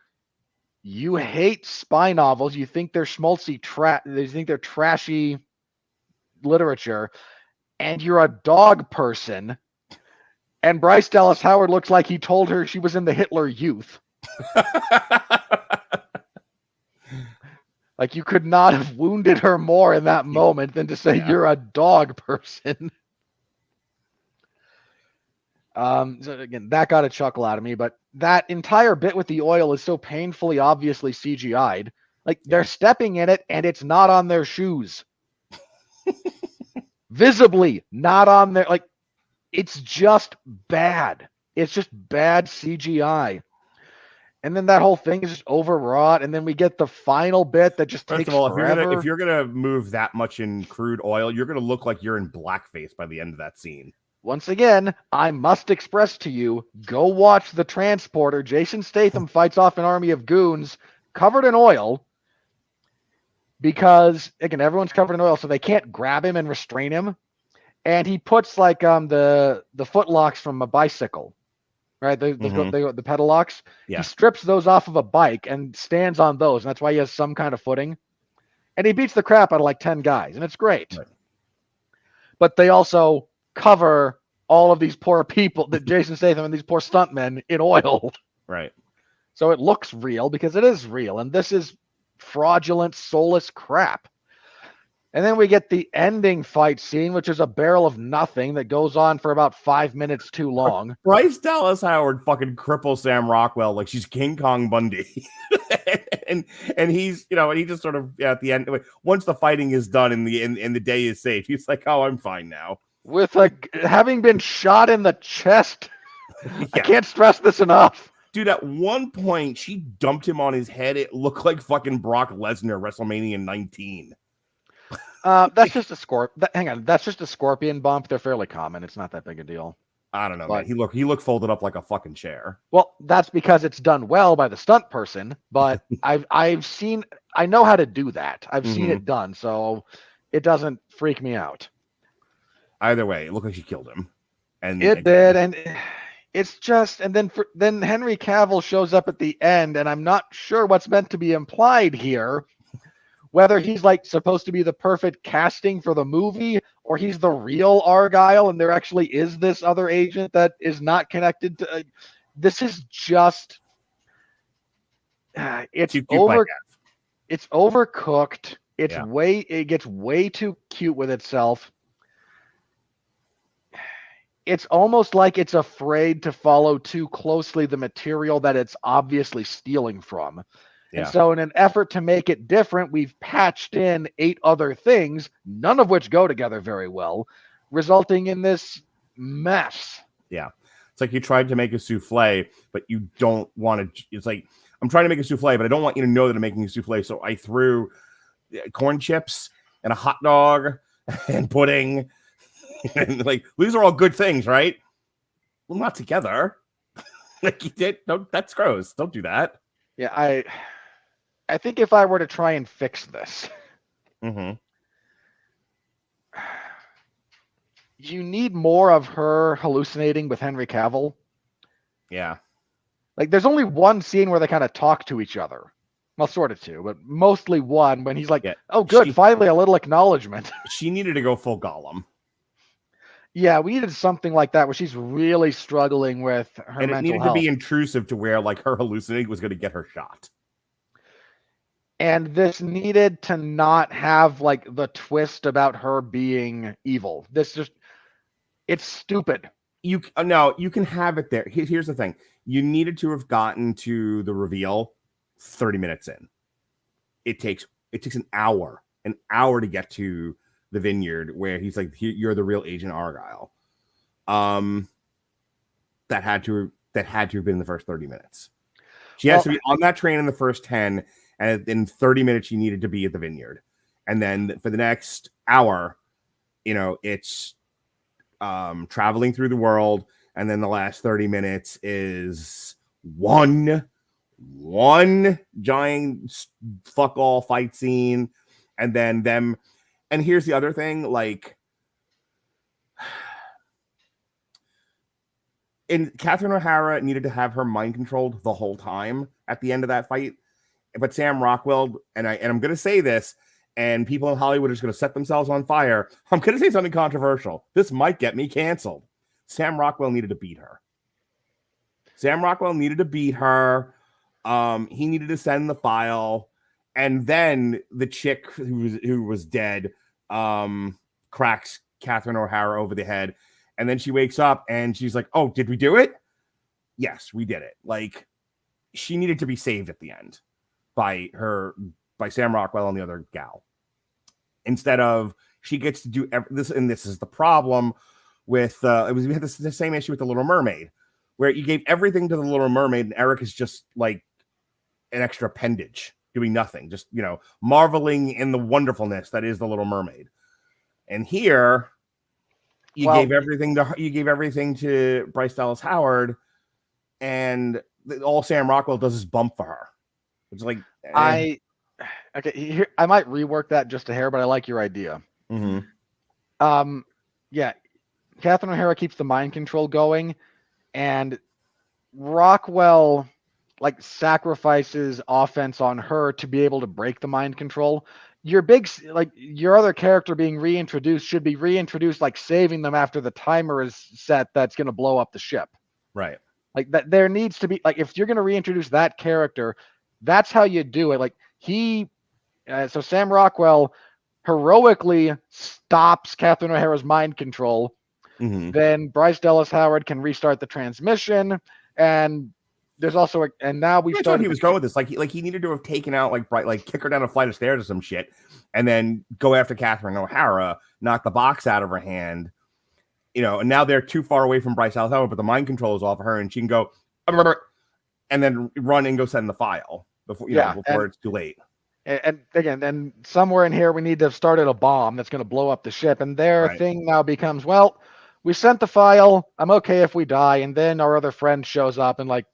"You hate spy novels. You think they're schmaltzy, you think they're trashy literature, and you're a dog person." And Bryce Dallas Howard looks like he told her she was in the Hitler Youth. Like, you could not have wounded her more in that moment than to say you're a dog person. So again, that got a chuckle out of me, but that entire bit with the oil is so painfully obviously CGI'd. Like, they're stepping in it and it's not on their shoes. Visibly not on their, like, it's just bad. It's just bad CGI. And then that whole thing is just overwrought, and then we get the final bit that just takes forever. If you're gonna move that much in crude oil, you're gonna look like you're in blackface by the end of that scene. Once again, I must express to you, go watch The Transporter. Jason Statham fights off an army of goons covered in oil because, again, everyone's covered in oil, so they can't grab him and restrain him. And he puts, like, the foot locks from a bicycle, right? The pedal locks. Yeah. He strips those off of a bike and stands on those, and that's why he has some kind of footing. And he beats the crap out of, like, 10 guys, and it's great. Right. But they also cover all of these poor people, that Jason Statham and these poor stuntmen, in oil. Right. So it looks real because it is real. And this is fraudulent, soulless crap. And then we get the ending fight scene, which is a barrel of nothing that goes on for about 5 minutes too long. Bryce Dallas Howard fucking cripples Sam Rockwell like she's King Kong Bundy. and he's, you know, and he just sort of, at the end, once the fighting is done and the day is safe, he's like, oh, I'm fine now. With, like, having been shot in the chest. Yeah. I can't stress this enough. Dude, at one point, she dumped him on his head. It looked like fucking Brock Lesnar, WrestleMania 19. That's just a that's just a scorpion bump. They're fairly common. It's not that big a deal. I don't know, man. He looked folded up like a fucking chair. Well, that's because it's done well by the stunt person, but I know how to do that. I've seen it done, so it doesn't freak me out. Either way, it looked like she killed him. And it's just, and then Henry Cavill shows up at the end, and I'm not sure what's meant to be implied here. Whether he's, like, supposed to be the perfect casting for the movie, or he's the real Argylle and there actually is this other agent that is not connected to. This is just. It's overcooked. It gets way too cute with itself. It's almost like it's afraid to follow too closely the material that it's obviously stealing from. Yeah. And so in an effort to make it different, we've patched in 8 other things, none of which go together very well, resulting in this mess. Yeah. It's like you tried to make a souffle, but you don't want to. It's like, I'm trying to make a souffle, but I don't want you to know that I'm making a souffle. So I threw corn chips and a hot dog and pudding. And like, these are all good things, right? Well, not together. Like you did. Don't, that's gross. Don't do that. Yeah, I think if I were to try and fix this, you need more of her hallucinating with Henry Cavill. Yeah. Like, there's only one scene where they kind of talk to each other. Well, sort of two, but mostly one when he's like, oh, good, finally a little acknowledgement. She needed to go full Gollum. Yeah, we needed something like that where she's really struggling with her mental health. And it needed to be intrusive to where, like, her hallucinating was going to get her shot. And this needed to not have, like, the twist about her being evil. This just, it's stupid. You can have it there. Here's the thing. You needed to have gotten to the reveal 30 minutes in. It takes an hour to get to the vineyard where he's like, you're the real Agent Argylle. That had to have been in the first 30 minutes. She has to be on that train in the first 10, and in 30 minutes she needed to be at the vineyard. And then for the next hour, it's traveling through the world, and then the last 30 minutes is one giant fuck all fight scene, and then them. And here's the other thing, like, Catherine O'Hara needed to have her mind controlled the whole time at the end of that fight, but Sam Rockwell, and I'm going to say this, and people in Hollywood are just going to set themselves on fire. I'm going to say something controversial. This might get me canceled. Sam Rockwell needed to beat her. He needed to send the file, and then the chick who was dead cracks Catherine O'Hara over the head, and then she wakes up and she's like, oh, did we do it? Yes, we did it. Like, she needed to be saved at the end by Sam Rockwell and the other gal. Instead of, she gets to do this, and this is the problem with we had the same issue with The Little Mermaid, where you gave everything to The Little Mermaid and Eric is just like an extra appendage doing nothing, just marveling in the wonderfulness that is The Little Mermaid. And here you gave everything to Bryce Dallas Howard, and all Sam Rockwell does is bump for her. It's like, I might rework that just a hair, but I like your idea. Yeah, Catherine O'Hara keeps the mind control going, and Rockwell like sacrifices offense on her to be able to break the mind control. Your other character being reintroduced should be reintroduced, like saving them after the timer is set that's going to blow up the ship. Right. Like that, there needs to be, like, if you're going to reintroduce that character, that's how you do it. Like so Sam Rockwell heroically stops Catherine O'Hara's mind control. Then Bryce Dallas Howard can restart the transmission, and there's also and now we've started. He was going with this, like he needed to have taken out like kick her down a flight of stairs or some shit, and then go after Catherine O'Hara, knock the box out of her hand, and now they're too far away from Bryce Dallas Howard, but the mind control is off of her, and she can go and then run and go send the file before it's too late. And again, and somewhere in here we need to have started a bomb that's going to blow up the ship, and their thing now becomes, well, we sent the file, I'm okay if we die, and then our other friend shows up and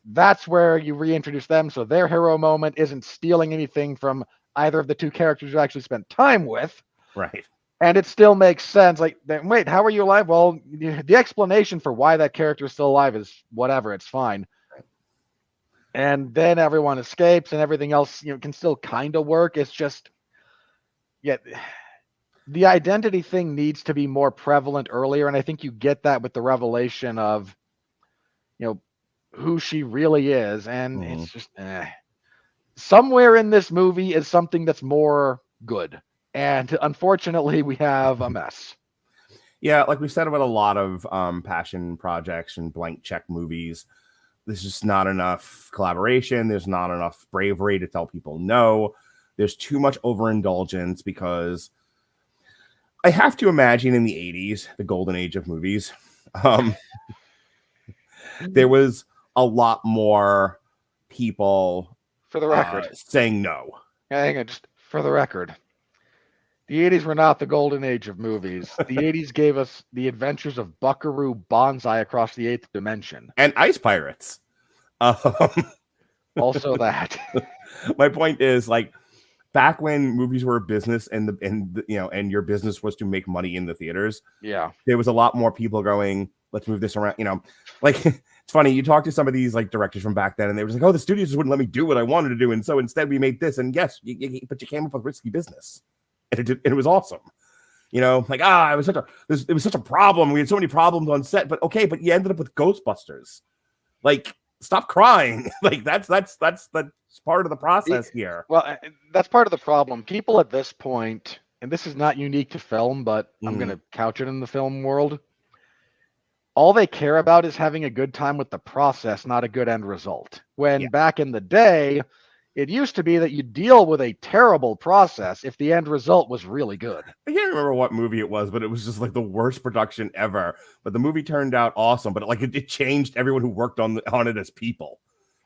that's where you reintroduce them, so their hero moment isn't stealing anything from either of the two characters you actually spent time with. Right. And it still makes sense. Like, wait, how are you alive? Well, the explanation for why that character is still alive is whatever, it's fine. And then everyone escapes and everything else, can still kind of work. It's just, the identity thing needs to be more prevalent earlier. And I think you get that with the revelation of, who she really is. And it's just, somewhere in this movie is something that's more good. And unfortunately, we have a mess. Yeah, like we said about a lot of passion projects and blank check movies, there's just not enough collaboration. There's not enough bravery to tell people no. There's too much overindulgence, because I have to imagine in the 80s, the golden age of movies, there was a lot more people, for the record, saying no. Hang on, just for the record, The 80s were not the golden age of movies. The 80s gave us the adventures of Buckaroo Banzai across the eighth dimension. And Ice Pirates. Um, Also that. my point is, like, back when movies were a business and and your business was to make money in the theaters, Yeah. there was a lot more people going, let's move this around. Like, it's funny, you talk to some of these like directors from back then and they were like, oh, the studios just wouldn't let me do what I wanted to do, and so instead we made this. And yes, but you came up with risky business, and it was awesome. Like, it was such a problem. We had so many problems on set, but okay, but you ended up with Ghostbusters. Like, stop crying. Like, that's part of the process here. Well, that's part of the problem. People at this point, and this is not unique to film, but I'm going to couch it in the film world. All they care about is having a good time with the process, not a good end result. When back in the day, it used to be that you deal with a terrible process if the end result was really good. I can't remember what movie it was, but it was just like the worst production ever. But the movie turned out awesome. But like it changed everyone who worked on it as people.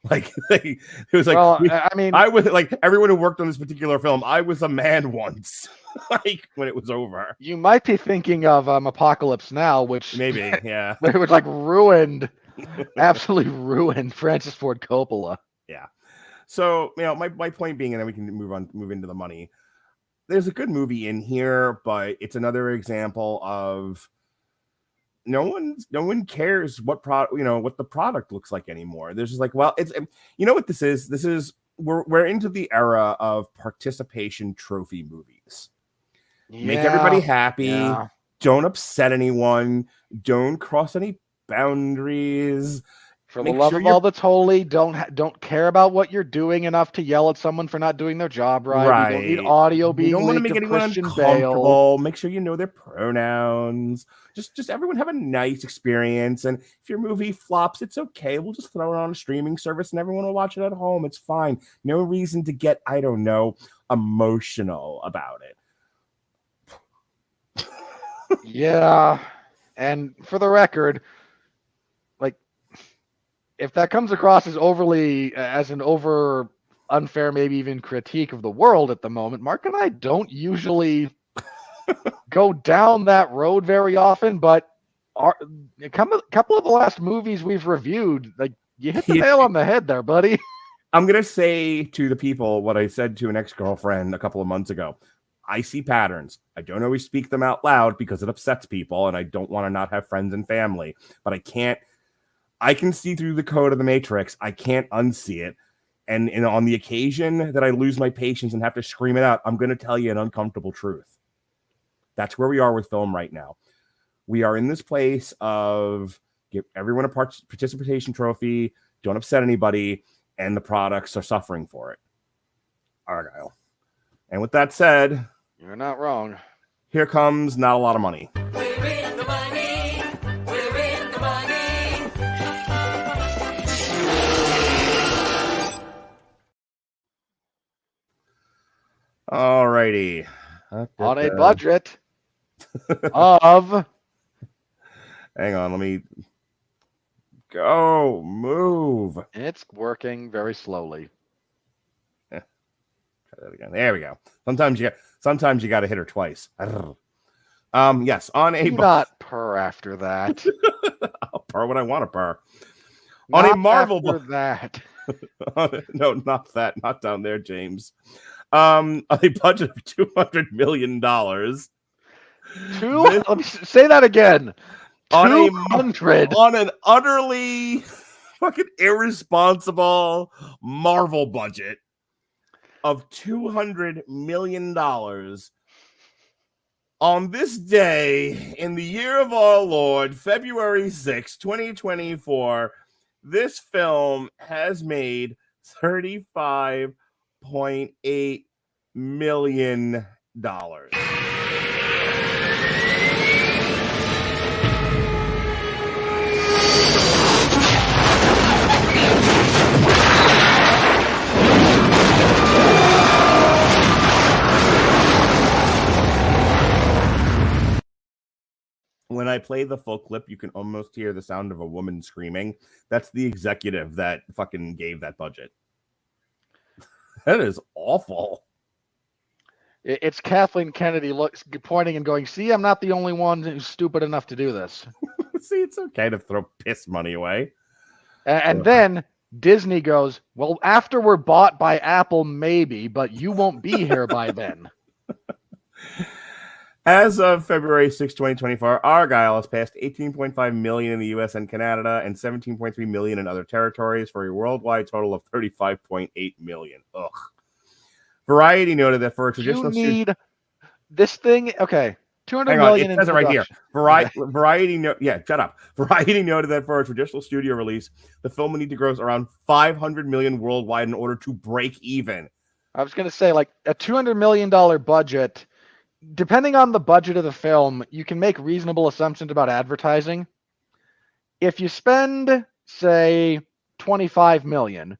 Like, it was like, well, I mean, I was like, everyone who worked on this particular film, I was a man once. Like, when it was over. You might be thinking of Apocalypse Now, which maybe, yeah, which like ruined, absolutely ruined Francis Ford Coppola. Yeah. So, my point being, and then we can move into the money. There's a good movie in here, but it's another example of no one cares what what the product looks like anymore. There's just like, well, it's what this is. This is we're into the era of participation trophy movies. Make everybody happy. Yeah. Don't upset anyone. Don't cross any boundaries. For the love of all that's holy, don't care about what you're doing enough to yell at someone for not doing their job right. You don't need audio being leaked. You don't want to make anyone uncomfortable. Make sure you know their pronouns. Just everyone have a nice experience. And if your movie flops, it's okay. We'll just throw it on a streaming service and everyone will watch it at home. It's fine. No reason to get, I don't know, emotional about it. Yeah. And for the record, if that comes across as an over unfair, maybe even critique of the world at the moment, Mark and I don't usually go down that road very often, but a couple of the last movies we've reviewed, like, you hit the nail on the head there, buddy. I'm going to say to the people what I said to an ex-girlfriend a couple of months ago. I see patterns. I don't always speak them out loud because it upsets people and I don't want to not have friends and family, but I can see through the code of the Matrix. I can't unsee it. And on the occasion that I lose my patience and have to scream it out, I'm going to tell you an uncomfortable truth. That's where we are with film right now. We are in this place of give everyone a participation trophy, don't upset anybody, and the products are suffering for it. Argylle. And with that said, you're not wrong. Here comes not a lot of money. We're in the money. We're in the money. Alrighty. On a budget of... Hang on, let me go. Move. It's working very slowly. Try that again. There we go. Sometimes you got to hit her twice. Yes, on a... not purr after that. I'll purr what I want to purr. Not on a Marvel... that. No, not that. Not down there, James. On a budget of $200 million. Let me say that again. 200 on an utterly fucking irresponsible Marvel budget of $200 million on this day in the year of our Lord, February 6, 2024. This film has made $35.8 million. When I play the full clip, you can almost hear the sound of a woman screaming. That's the executive that fucking gave that budget. That is awful. It's Kathleen Kennedy pointing and going, see, I'm not the only one who's stupid enough to do this. See, it's okay to throw piss money away. And then Disney goes, well, after we're bought by Apple, maybe, but you won't be here by then. As of February 6, 2024, Argylle has passed 18.5 million in the US and Canada and 17.3 million in other territories for a worldwide total of 35.8 million. Ugh. Variety noted that for a traditional this thing, okay, 200 Hang on, million it says in it right here. production. Variety shut up. Variety noted that for a traditional studio release, the film would need to gross around 500 million worldwide in order to break even. I was going to say, like, a $200 million budget, depending on the budget of the film, you can make reasonable assumptions about advertising. If you spend, say, 25 million,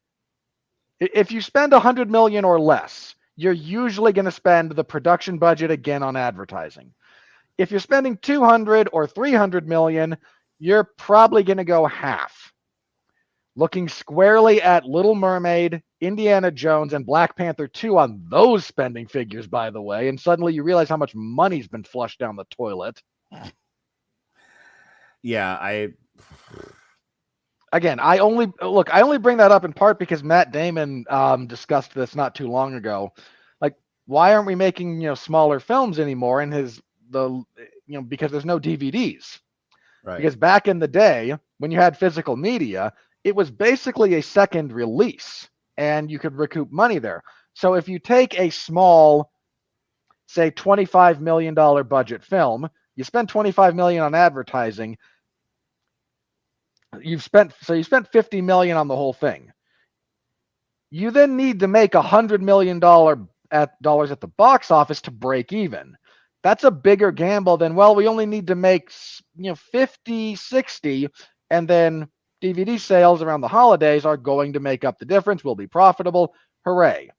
if you spend 100 million or less, you're usually going to spend the production budget again on advertising. If you're spending 200 or 300 million, you're probably going to go half. Looking squarely at Little Mermaid, Indiana Jones, and Black Panther 2 on those spending figures, by the way, and suddenly you realize how much money's been flushed down the toilet. Yeah, I only bring that up in part because Matt Damon discussed this not too long ago. Like, why aren't we making smaller films anymore? And because there's no DVDs. right. Because back in the day when you had physical media, it was basically a second release, and you could recoup money there. So if you take a small, say, $25 million budget film, you spend $25 million on advertising. You spent $50 million on the whole thing. You then need to make $100 million at the box office to break even. That's a bigger gamble than, well, we only need to make 50, 60, and then DVD sales around the holidays are going to make up the difference. We'll be profitable. Hooray.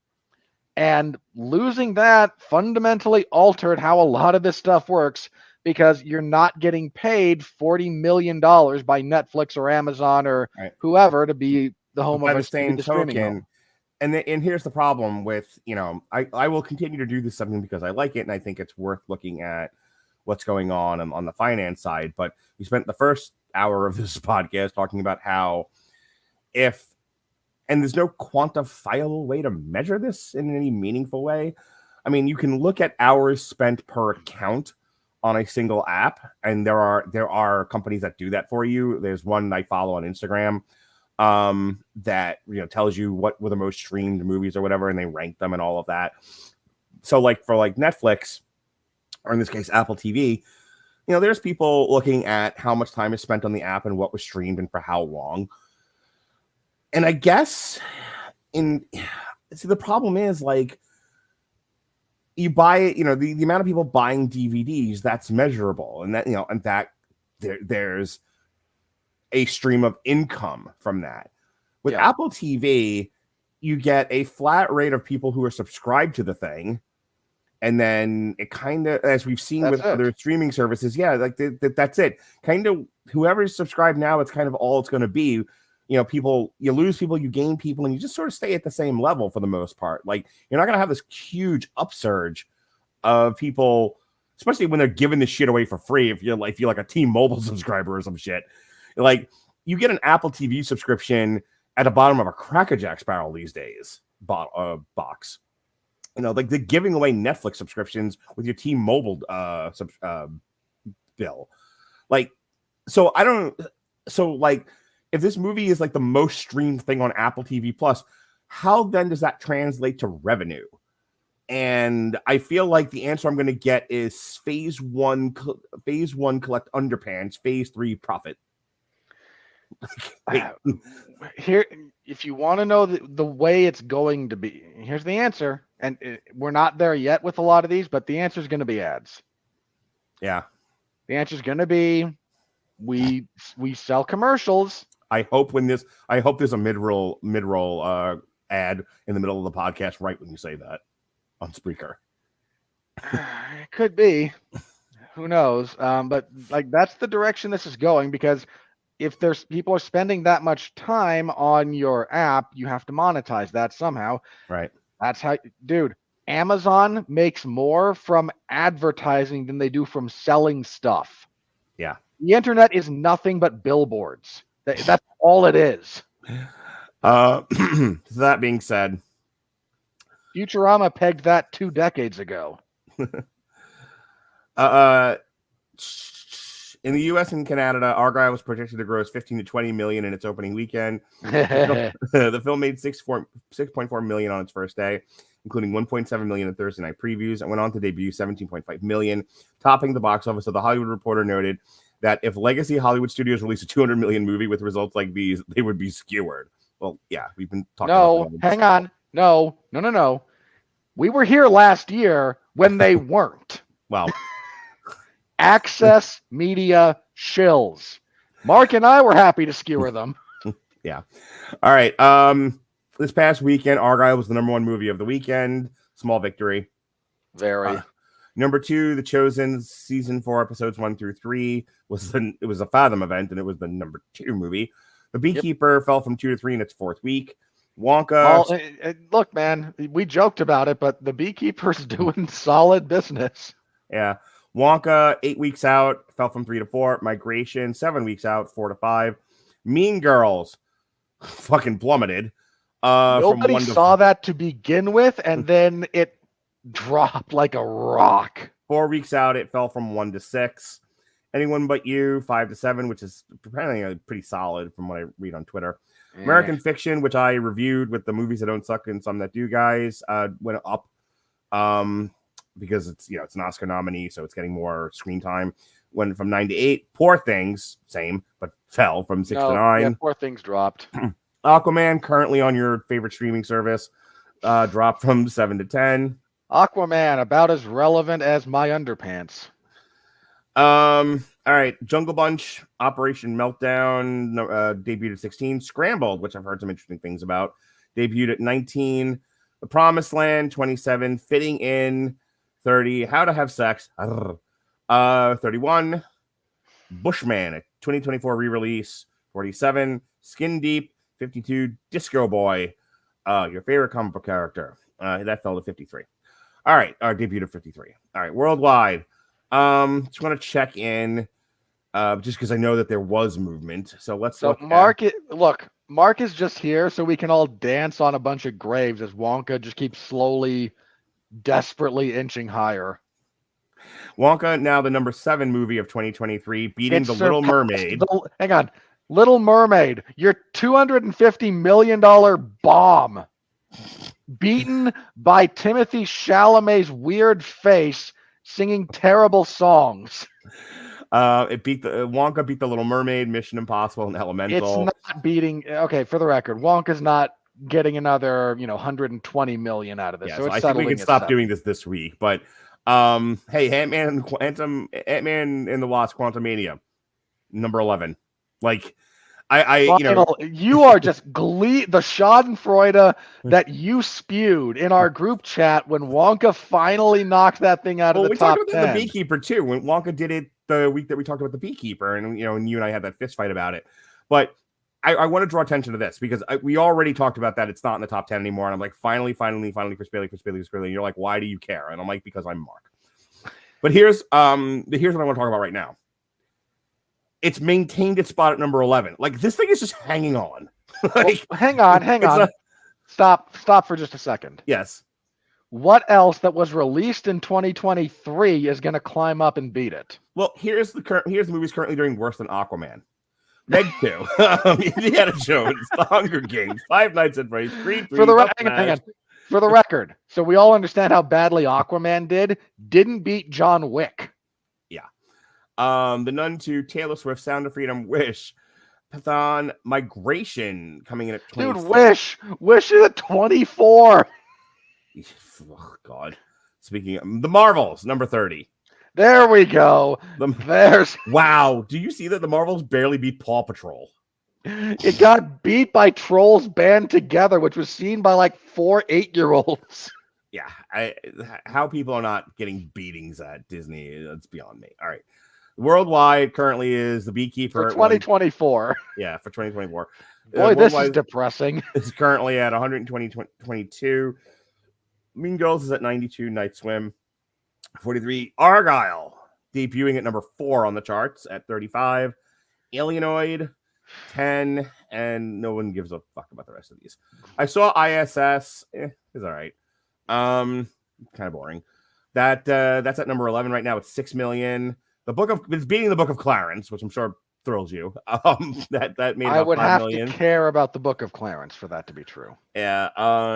And losing that fundamentally altered how a lot of this stuff works, because you're not getting paid $40 million by Netflix or Amazon or whoever to be the home of the same streaming token. home. And here's the problem with, I will continue to do this something because I like it and I think it's worth looking at what's going on the finance side. But we spent the first hour of this podcast talking about how and there's no quantifiable way to measure this in any meaningful way. I mean, you can look at hours spent per account on a single app, and there are companies that do that for you. There's one I follow on Instagram that tells you what were the most streamed movies or whatever, and they rank them and all of that. So like for Netflix, or in this case Apple TV, there's people looking at how much time is spent on the app and what was streamed and for how long. And I guess the problem is, like, you buy it, the amount of people buying DVDs, that's measurable, and that and that there's a stream of income from that. With Apple TV, you get a flat rate of people who are subscribed to the thing, and then it kind of, as we've seen with other streaming services, that's it. Kind of whoever's subscribed now, it's kind of all it's going to be. People, you lose people, you gain people, and you just sort of stay at the same level for the most part. Like, you're not going to have this huge upsurge of people, especially when they're giving this shit away for free. If you're like a T-Mobile subscriber or some shit, like, you get an Apple TV subscription at the bottom of a Cracker Jacks barrel these days box. Like, they're giving away Netflix subscriptions with your T-Mobile bill. Like, if this movie is like the most streamed thing on Apple TV Plus, how then does that translate to revenue? And I feel like the answer I'm going to get is phase one collect underpants, phase 3 profit. Here, if you want to know the way it's going to be, here's the answer. And we're not there yet with a lot of these, but the answer is going to be ads. Yeah. The answer is going to be we sell commercials. I hope there's a mid-roll ad in the middle of the podcast right when you say that on Spreaker. It could be. Who knows? But like, that's the direction this is going, because if there's people are spending that much time on your app, you have to monetize that somehow. Right. That's how, dude. Amazon makes more from advertising than they do from selling stuff. Yeah. The internet is nothing but billboards. That's all it is. That being said, Futurama pegged that 2 decades ago. In the U.S. and Canada, Argylle was projected to gross 15 to 20 million in its opening weekend. The film made 6.4 million on its first day, including 1.7 million in Thursday night previews, and went on to debut 17.5 million, topping the box office. So the Hollywood Reporter noted that if legacy Hollywood studios released a 200 million movie with results like these, they would be skewered. Well, yeah, we've been talking about that. Hang on. No. We were here last year when they weren't. Well, Access media shills. Mark and I were happy to skewer them. Yeah. All right. This past weekend, Argylle was the number 1 movie of the weekend. Small victory. Very. Number 2, The Chosen, season 4, episodes 1 through 3 it was a Fathom event, and it was the number 2 movie. The Beekeeper fell from 2 to 3 in its 4th week. Wonka. Well, look, man, we joked about it, but The Beekeeper's doing solid business. Yeah. Wonka, 8 weeks out, fell from 3 to 4. Migration, 7 weeks out, 4 to 5. Mean Girls, fucking plummeted. Nobody saw that to begin with, and then it dropped like a rock. 4 weeks out, it fell from 1 to 6. Anyone But You, 5 to 7, which is apparently pretty solid from what I read on Twitter. American Fiction, which I reviewed with the movies that don't suck and some that do, guys, went up. Because it's an Oscar nominee, so it's getting more screen time. Went from 9 to 8. Poor Things, same, but fell from 6 to 9. Yeah, Poor Things dropped. Aquaman, currently on your favorite streaming service, dropped from 7 to 10. Aquaman, about as relevant as my underpants. All right, Jungle Bunch, Operation Meltdown, debuted at 16. Scrambled, which I've heard some interesting things about, debuted at 19. The Promised Land, 27. Fitting In, 30. How to Have Sex, 31. Bushman, a 2024 re-release, 47. Skin Deep, 52. Disco Boy, your favorite comic book character, that fell to 53. All right, our debut at 53. All right, worldwide. Just want to check in, just because I know that there was movement. So let's look. Mark is just here so we can all dance on a bunch of graves as Wonka just keeps slowly, desperately inching higher. Wonka, now the number 7 movie of 2023, beating The Little Mermaid. Hang on. Little Mermaid, your $250 million bomb, beaten by Timothée Chalamet's weird face singing terrible songs. Wonka beat The Little Mermaid, Mission Impossible, and Elemental. It's not beating. Okay, for the record, Wonka's not getting another 120 million out of this. Yeah, so I think we can stop doing this week. But hey, Ant-Man and the Wasp: Quantumania, number 11. Like you are just the Schadenfreude that you spewed in our group chat when Wonka finally knocked that thing out of the top 10. We talked about the Beekeeper too. When Wonka did it the week that we talked about the Beekeeper, and and you and I had that fist fight about it. But I want to draw attention to this because we already talked about that. It's not in the top 10 anymore. And I'm like, finally, Chris Bailey. And you're like, why do you care? And I'm like, because I'm Mark. But here's what I want to talk about right now. It's maintained its spot at number 11. Like, this thing is just hanging on. Hang on. Stop for just a second. Yes. What else that was released in 2023 is going to climb up and beat it? Well, here's the movies currently doing worse than Aquaman. Meg 2, Indiana Jones, The Hunger Games, Five Nights at Freddy's, Creed 3. Hang on. For the record, so we all understand how badly Aquaman didn't beat John Wick. The Nun 2, Taylor Swift, Sound of Freedom, Wish, Python, Migration coming in at 26. Dude, Wish is at 24. Oh, God. Speaking of The Marvels, number 30. There we go. Wow. Do you see that The Marvels barely beat Paw Patrol? It got beat by Trolls Band Together, which was seen by like 4 8-year-olds. Yeah. How people are not getting beatings at Disney, that's beyond me. All right. Worldwide currently is The Beekeeper. For 2024. Yeah, for 2024. Boy, this is depressing. It's currently at 122. Mean Girls is at 92. Night Swim 43. Argylle debuting at number 4 on the charts at 35. Alienoid 10, and no one gives a fuck about the rest of these. I saw ISS. It's all right. Kind of boring. That's at number 11 right now. It's 6 million. It's beating the Book of Clarence, which I'm sure thrills you. That made about I would 5 have million. to care about the Book of Clarence for that to be true. Yeah.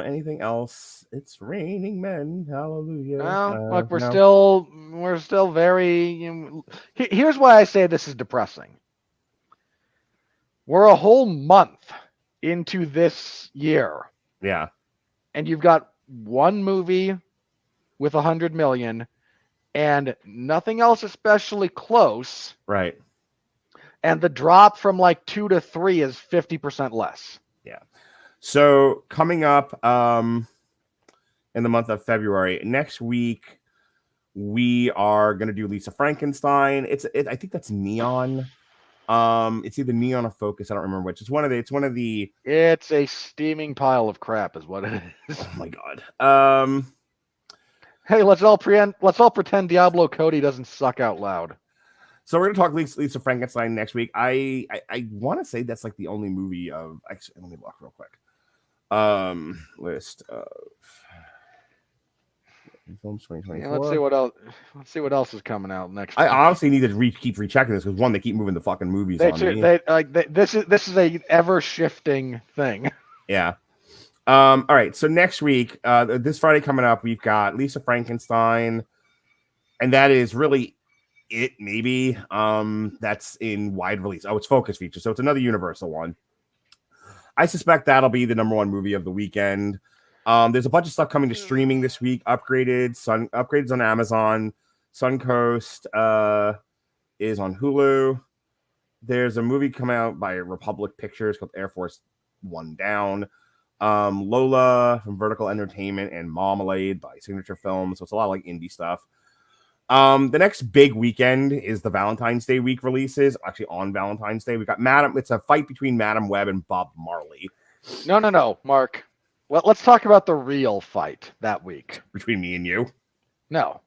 Anything else? It's raining men. Hallelujah. Well, look, we're no. still very. Here's why I say this is depressing. We're a whole month into this year. Yeah. And you've got one movie with 100 million and nothing else especially close. Right. And the drop from like 2 to 3 is 50% less. Yeah. So coming up in the month of February, next week, we are going to do Lisa Frankenstein. I think that's Neon. It's either Neon or Focus. I don't remember which. It's one of the. It's a steaming pile of crap, is what it is. Oh my god. Hey, let's all pretend Diablo Cody doesn't suck out loud. So we're gonna talk Lisa Frankenstein next week. I want to say that's like the only movie of. Actually, let me look real quick. List of films 2024. Yeah, let's see what else. Let's see what else is coming out next. I honestly need to keep rechecking this because they keep moving the fucking movies on me. This is a ever shifting thing. Yeah. All right. So next week, this Friday coming up, we've got Lisa Frankenstein, and that is really it. Maybe that's in wide release. Oh, it's Focus Feature, so it's another Universal one. I suspect that'll be the number 1 movie of the weekend. There's a bunch of stuff coming to streaming this week. Upgrades on Amazon. Suncoast is on Hulu. There's a movie coming out by Republic Pictures called Air Force One Down. Lola from Vertical Entertainment and Marmalade by Signature Films. So it's a lot of like indie stuff. The next big weekend is the Valentine's Day week releases. Actually, on Valentine's Day, we got It's a fight between Madam Web and Bob Marley. No, Mark. Let's talk about the real fight that week. Between me and you? No.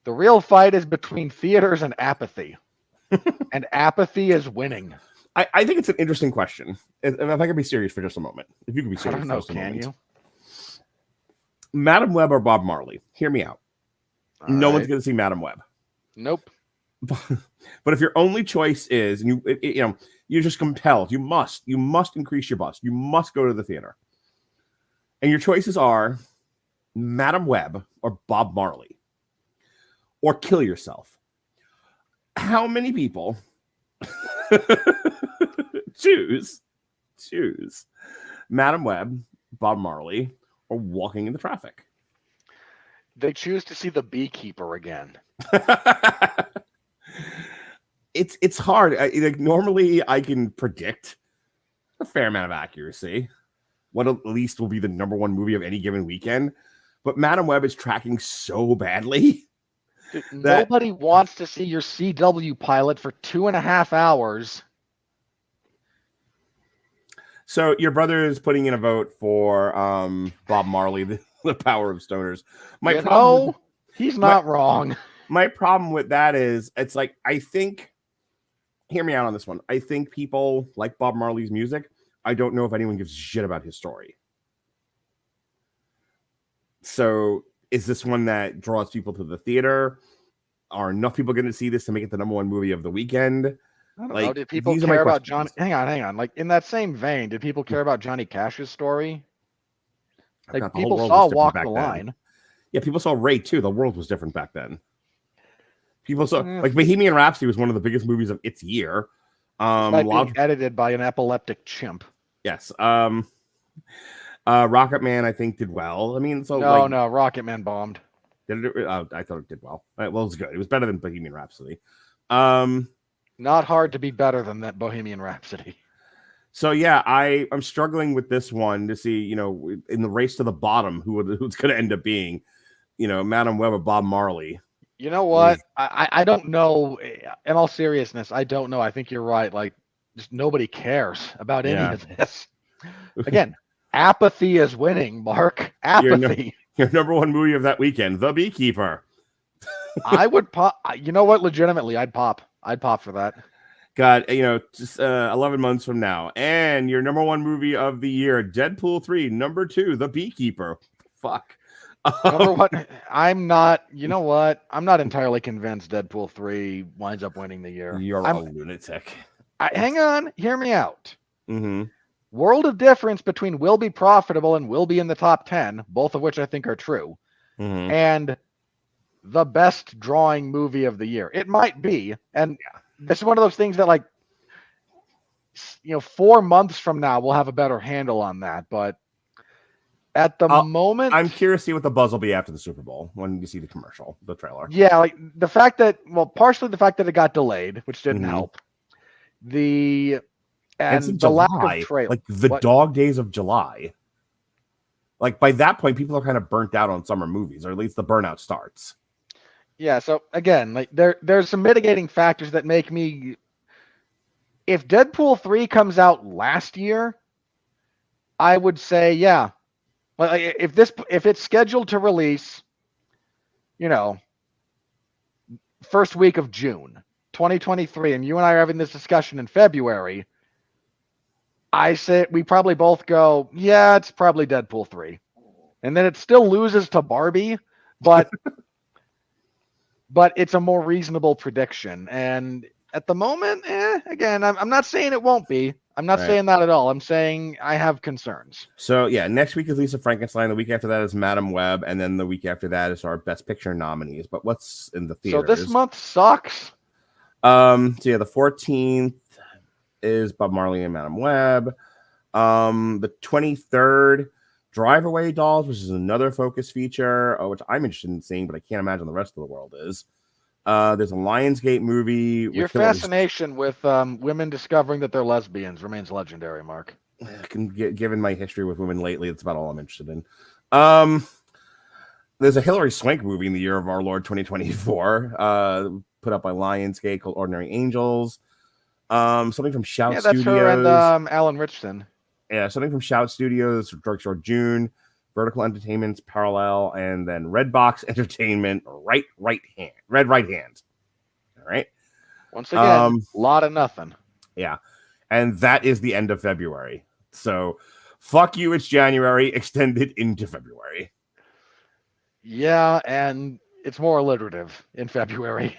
The real fight is between theaters and apathy. And apathy is winning. I think it's an interesting question. If I can be serious for just a moment. If you can be serious I don't know, for just a can moment. you? Madam Web or Bob Marley? Hear me out. No one's going to see Madam Web. Nope. But if your only choice is, and you're just compelled, you must increase your bust. You must go to the theater. And your choices are Madam Web or Bob Marley, or kill yourself. How many people choose Madam Web, Bob Marley, or walking in the traffic? They choose to see The Beekeeper again. It's hard. Normally, I can predict a fair amount of accuracy what at least will be the number 1 movie of any given weekend. But Madam Web is tracking so badly. Dude, nobody wants to see your CW pilot for 2.5 hours. So your brother is putting in a vote for Bob Marley, the Power of Stoners. He's not wrong. My problem with that is it's like, I think, hear me out on this one. I think people like Bob Marley's music. I don't know if anyone gives a shit about his story. So is this one that draws people to the theater? Are enough people going to see this to make it the number 1 movie of the weekend? I don't know. Did people care about Johnny? Hang on. Like in that same vein, did people care about Johnny Cash's story? Like people saw Walk the Line. Yeah, people saw Ray too. The world was different back then. People saw like Bohemian Rhapsody was one of the biggest movies of its year. Edited by an epileptic chimp. Yes. Rocket Man, I think, did well. I mean, so no, Rocket Man bombed. Did it? I thought it did well. Well, it was good. It was better than Bohemian Rhapsody. Not hard to be better than that Bohemian Rhapsody. So yeah, I'm struggling with this one to see, in the race to the bottom, who's going to end up being, Madam Web or Bob Marley. You know what? I don't know. In all seriousness, I don't know. I think you're right. Like, just nobody cares about any of this. Again, apathy is winning, Mark. Apathy. Your number one movie of that weekend, The Beekeeper. I would pop. You know what? Legitimately, I'd pop. I'd pop for that. God, just 11 months from now. And your number one movie of the year, Deadpool 3. Number 2, The Beekeeper. Fuck. Number one, I'm not. You know what? I'm not entirely convinced Deadpool 3 winds up winning the year. You're a lunatic. Hang on. Hear me out. Mm-hmm. World of difference between will be profitable and will be in the top 10, both of which I think are true. Mm-hmm. And the best drawing movie of the year. It might be. And this is one of those things that, like, 4 months from now, we'll have a better handle on that. But at the moment, I'm curious to see what the buzz will be after the Super Bowl when you see the commercial, the trailer. Yeah, like the fact that, partially the fact that it got delayed, which didn't help. And the lack of trailer. Like the dog days of July. Like by that point, people are kind of burnt out on summer movies, or at least the burnout starts. Yeah, so again, like there's some mitigating factors that make me. If Deadpool 3 comes out last year, I would say, yeah. Like if it's scheduled to release, first week of June 2023, and you and I are having this discussion in February, I say we probably both go, yeah, it's probably Deadpool 3. And then it still loses to Barbie, but it's a more reasonable prediction. And at the moment, again, I'm not saying it won't be. I'm not saying that at all. I'm saying I have concerns. So, yeah, next week is Lisa Frankenstein. The week after that is Madam Web. And then the week after that is our Best Picture nominees. But what's in the theaters? So this month sucks. So, yeah, the 14th is Bob Marley and Madam Web. The 23rd, Drive Away Dolls, which is another Focus feature, which I'm interested in seeing, but I can't imagine the rest of the world is. There's a Lionsgate movie. Your fascination with women discovering that they're lesbians remains legendary, Mark. Given my history with women lately, it's about all I'm interested in. There's a Hilary Swank movie in the year of our Lord 2024, put up by Lionsgate called Ordinary Angels. Something from Shout Studios. Her and Alan Richson. Yeah, something from Shout Studios, Drugstore June, Vertical Entertainment's Parallel, and then Redbox Entertainment, Red Right Hand. All right. Once again, a lot of nothing. Yeah. And that is the end of February. So fuck you, it's January, extended into February. Yeah, and it's more alliterative in February.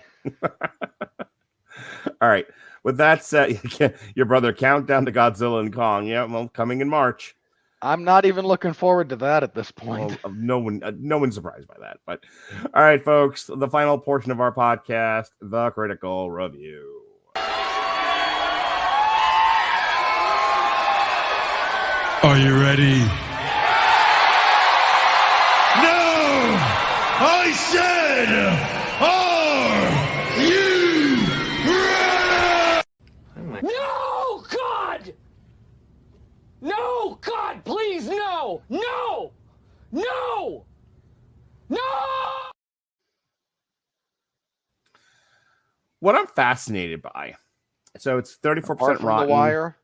All right. With that said, your brother, countdown to Godzilla and Kong. Yeah, well, coming in March. I'm not even looking forward to that at this point. Well, no one's surprised by that. But all right, folks, the final portion of our podcast, the critical review. Are you ready? No! I said, are you ready? No, God! No, God, please, no! No! No! No! What I'm fascinated by, so it's 34% rotten. The Wire.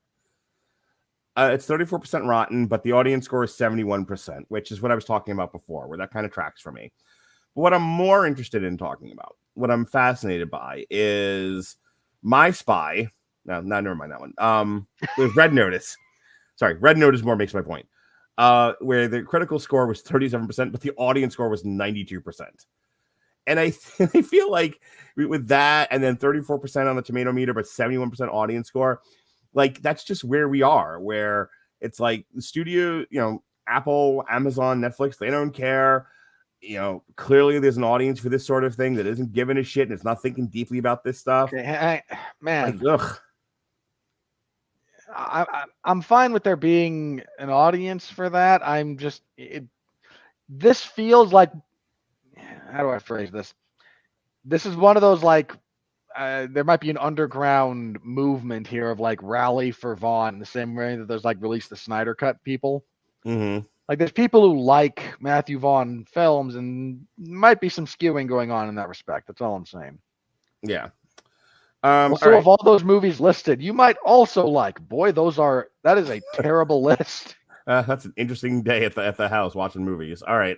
It's 34% rotten, but the audience score is 71%, which is what I was talking about before, where that kind of tracks for me. But what I'm more interested in talking about, what I'm fascinated by, is My Spy. No, never mind that one. There's Red Notice. Sorry, Red Notice more makes my point. Where the critical score was 37%, but the audience score was 92%. And I feel like with that, and then 34% on the tomato meter, but 71% audience score, like that's just where we are, where it's like the studio, Apple, Amazon, Netflix, they don't care. Clearly there's an audience for this sort of thing that isn't giving a shit and it's not thinking deeply about this stuff. Okay, man. Like, ugh. I'm fine with there being an audience for that. This feels like, how do I phrase this? This is one of those, like, there might be an underground movement here of like rally for Vaughn, the same way that there's like release the Snyder Cut people. Mm-hmm. Like there's people who like Matthew Vaughn films, and might be some skewing going on in that respect. That's all I'm saying. Yeah. Also, of all those movies listed, you might also like. Boy, that is a terrible list. That's an interesting day at the house watching movies. All right.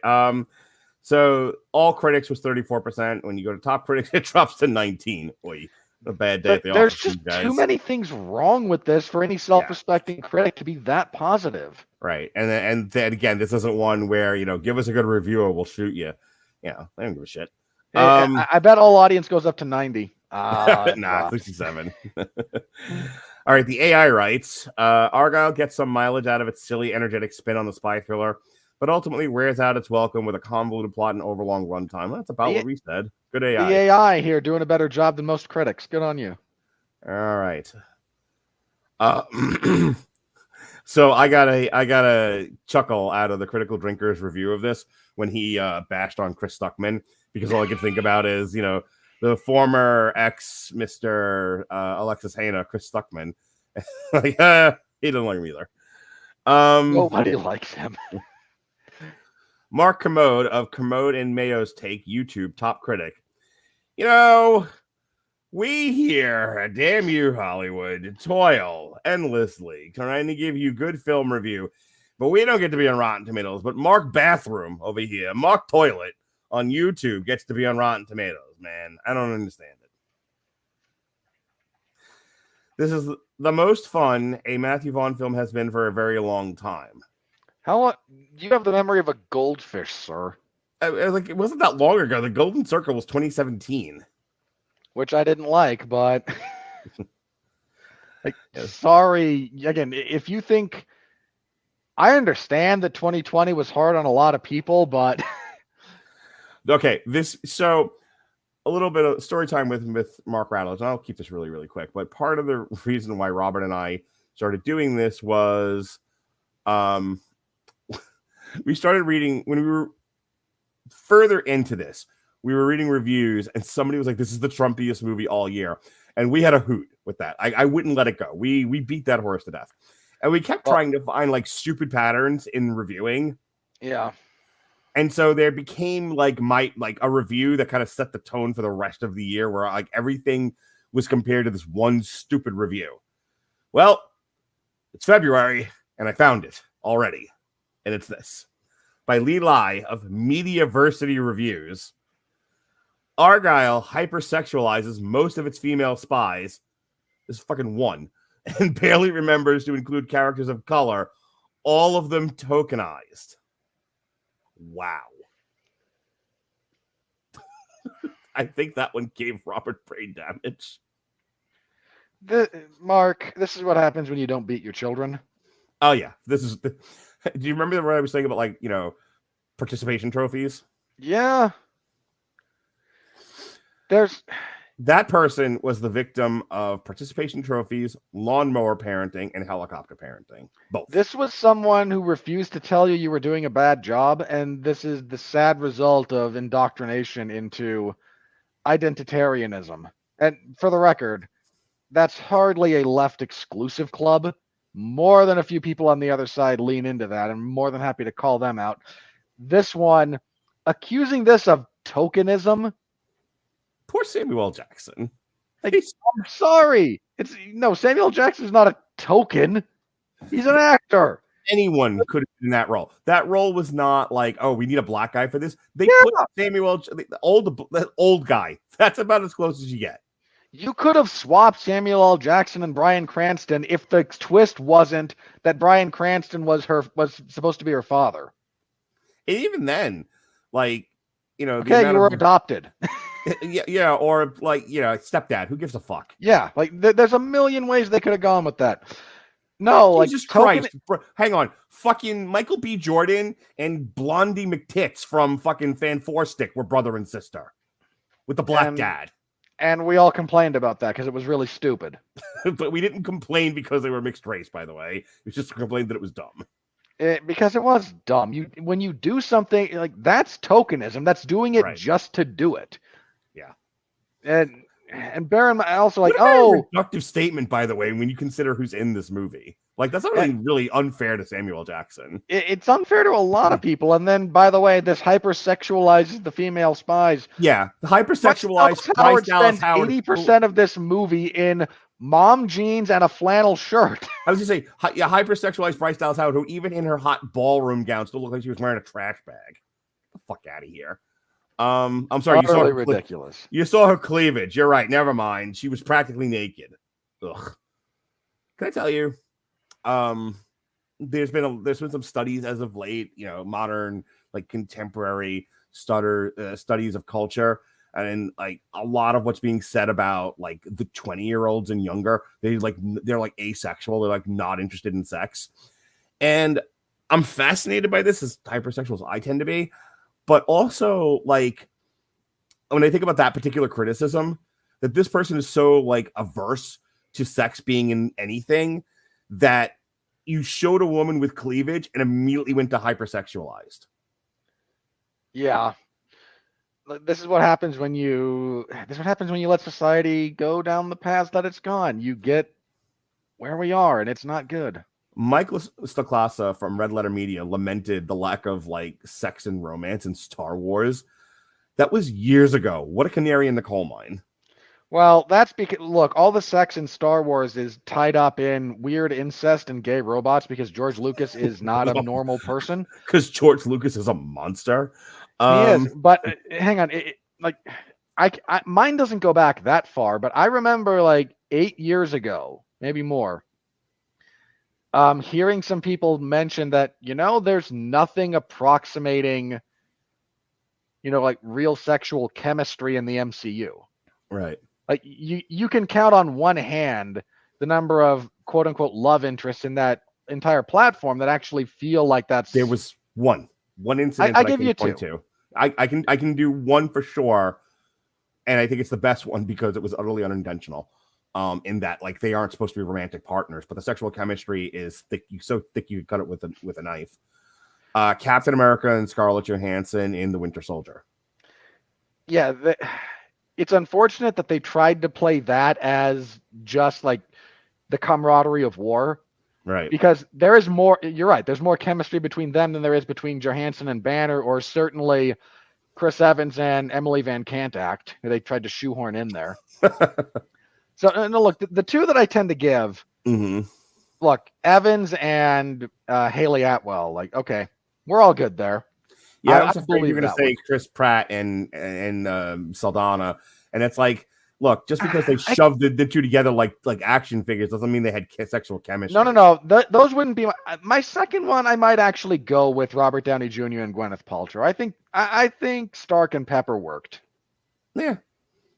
So all critics was 34%. When you go to top critics, it drops to 19. Boy, a bad day at the There's office. just guys. too many things wrong with this for any self-respecting critic to be that positive. Right. And then again, this isn't one where, give us a good review or we'll shoot you. I don't give a shit. I bet all audience goes up to 90. Nah, 67. All right, the AI writes, Argylle gets some mileage out of its silly, energetic spin on the spy thriller, but ultimately wears out its welcome with a convoluted plot and overlong runtime. Well, that's about what we said. Good AI. The AI here doing a better job than most critics. Good on you. All right. So I got a chuckle out of the Critical Drinker's review of this when he bashed on Chris Stuckman, because all I could think about is, the former ex Mr. Alexis Hana, Chris Stuckman. Like, he doesn't like him either. Nobody likes him. Mark Commode of Commode and Mayo's Take, YouTube, top critic. We here, damn you, Hollywood, toil endlessly trying to give you good film review, but we don't get to be on Rotten Tomatoes. But Mark Bathroom over here, Mark Toilet on YouTube gets to be on Rotten Tomatoes, man. I don't understand it. This is the most fun a Matthew Vaughn film has been for a very long time. How you have the memory of a goldfish, sir? It wasn't that long ago. The Golden Circle was 2017. Which I didn't like, but sorry. Again, if you think, I understand that 2020 was hard on a lot of people, but okay, so a little bit of story time with Mark Radulich, and I'll keep this really, really quick. But part of the reason why Robert and I started doing this was, we started reading when we were further into this. We were reading reviews, and somebody was like, "This is the Trumpiest movie all year," and we had a hoot with that. I wouldn't let it go. We beat that horse to death, and we kept trying to find like stupid patterns in reviewing. Yeah. And so there became like a review that kind of set the tone for the rest of the year, where like everything was compared to this one stupid review. Well, it's February, and I found it already, and it's this by Lee Lai of Mediaversity Reviews. Argylle hypersexualizes most of its female spies. This is fucking one. And barely remembers to include characters of color, all of them tokenized. Wow. I think that one gave Robert brain damage. Mark, this is what happens when you don't beat your children. Oh, yeah. Do you remember what I was saying about, participation trophies? Yeah. That person was the victim of participation trophies, lawnmower parenting, and helicopter parenting. Both. This was someone who refused to tell you were doing a bad job, and this is the sad result of indoctrination into identitarianism. And for the record, that's hardly a left exclusive club. More than a few people on the other side lean into that. I'm more than happy to call them out. This one, accusing this of tokenism. Poor Samuel L. Jackson. I'm sorry. Samuel L. Jackson's not a token. He's an actor. Anyone could have been in that role. That role was not like, oh, we need a black guy for this. They put Samuel, the old guy. That's about as close as you get. You could have swapped Samuel L. Jackson and Bryan Cranston if the twist wasn't that Bryan Cranston was supposed to be her father. And even then, okay, you were adopted. Yeah, or stepdad. Who gives a fuck? Yeah, there's a million ways they could have gone with that. No, Jesus Christ. Hang on. Fucking Michael B. Jordan and Blondie McTits from fucking Fan Four Stick were brother and sister with the black dad. And we all complained about that because it was really stupid. But we didn't complain because they were mixed race, by the way. We just complained that it was dumb. Because it was dumb. When you do something that's tokenism. That's doing it just to do it. Yeah. And bear in mind also reductive statement, by the way, when you consider who's in this movie. That's not really unfair to Samuel L. Jackson. It's unfair to a lot of people. And then, by the way, this hypersexualizes the female spies. Yeah, the hypersexualized Bryce Dallas Howard. 80% of this movie in mom jeans and a flannel shirt. I was going to say, hypersexualized Bryce Dallas Howard, who even in her hot ballroom gown still looked like she was wearing a trash bag. Get the fuck out of here. I'm sorry. Ridiculous. You saw her cleavage. You're right. Never mind. She was practically naked. Ugh. Can I tell you? There's been some studies as of late. Modern, like contemporary studies of culture, and like a lot of what's being said about like the 20-year-olds and younger. They're like asexual. They're like not interested in sex, and I'm fascinated by this as hypersexual as I tend to be. But also, like, when I think about that particular criticism, that this person is so, like, averse to sex being in anything that you showed a woman with cleavage and immediately went to hypersexualized. Yeah. This is what happens when you let society go down the path that it's gone. You get where we are, and it's not good. Mike Staklasa from Red Letter Media lamented the lack of like sex and romance in Star Wars. That was years ago. What a canary in the coal mine. Well, that's because, look, all the sex in Star Wars is tied up in weird incest and gay robots because George Lucas is not a normal person. Because George Lucas is a monster. He is, but hang on. Mine doesn't go back that far, but I remember like 8 years ago, maybe more, hearing some people mention that, there's nothing approximating, like real sexual chemistry in the MCU. Right. Like you can count on one hand the number of quote unquote love interests in that entire platform that actually feel like that's. There was one incident. I give you two. I can do one for sure, and I think it's the best one because it was utterly unintentional. In that, like, they aren't supposed to be romantic partners, but the sexual chemistry is thick. So thick you could cut it with a knife. Captain America and Scarlett Johansson in The Winter Soldier. Yeah, it's unfortunate that they tried to play that as just like the camaraderie of war, right? Because there is more. You're right. There's more chemistry between them than there is between Johansson and Banner, or certainly Chris Evans and Emily Van Cantact, who they tried to shoehorn in there. So, no, look, the two that I tend to give, look, Evans and Haley Atwell, like, okay, we're all good there. Yeah, I was afraid you were going to say Chris Pratt and Saldana, and it's like, look, just because they shoved the two together like action figures doesn't mean they had sexual chemistry. No. Those wouldn't be my second one. I might actually go with Robert Downey Jr. and Gwyneth Paltrow. I think Stark and Pepper worked. Yeah,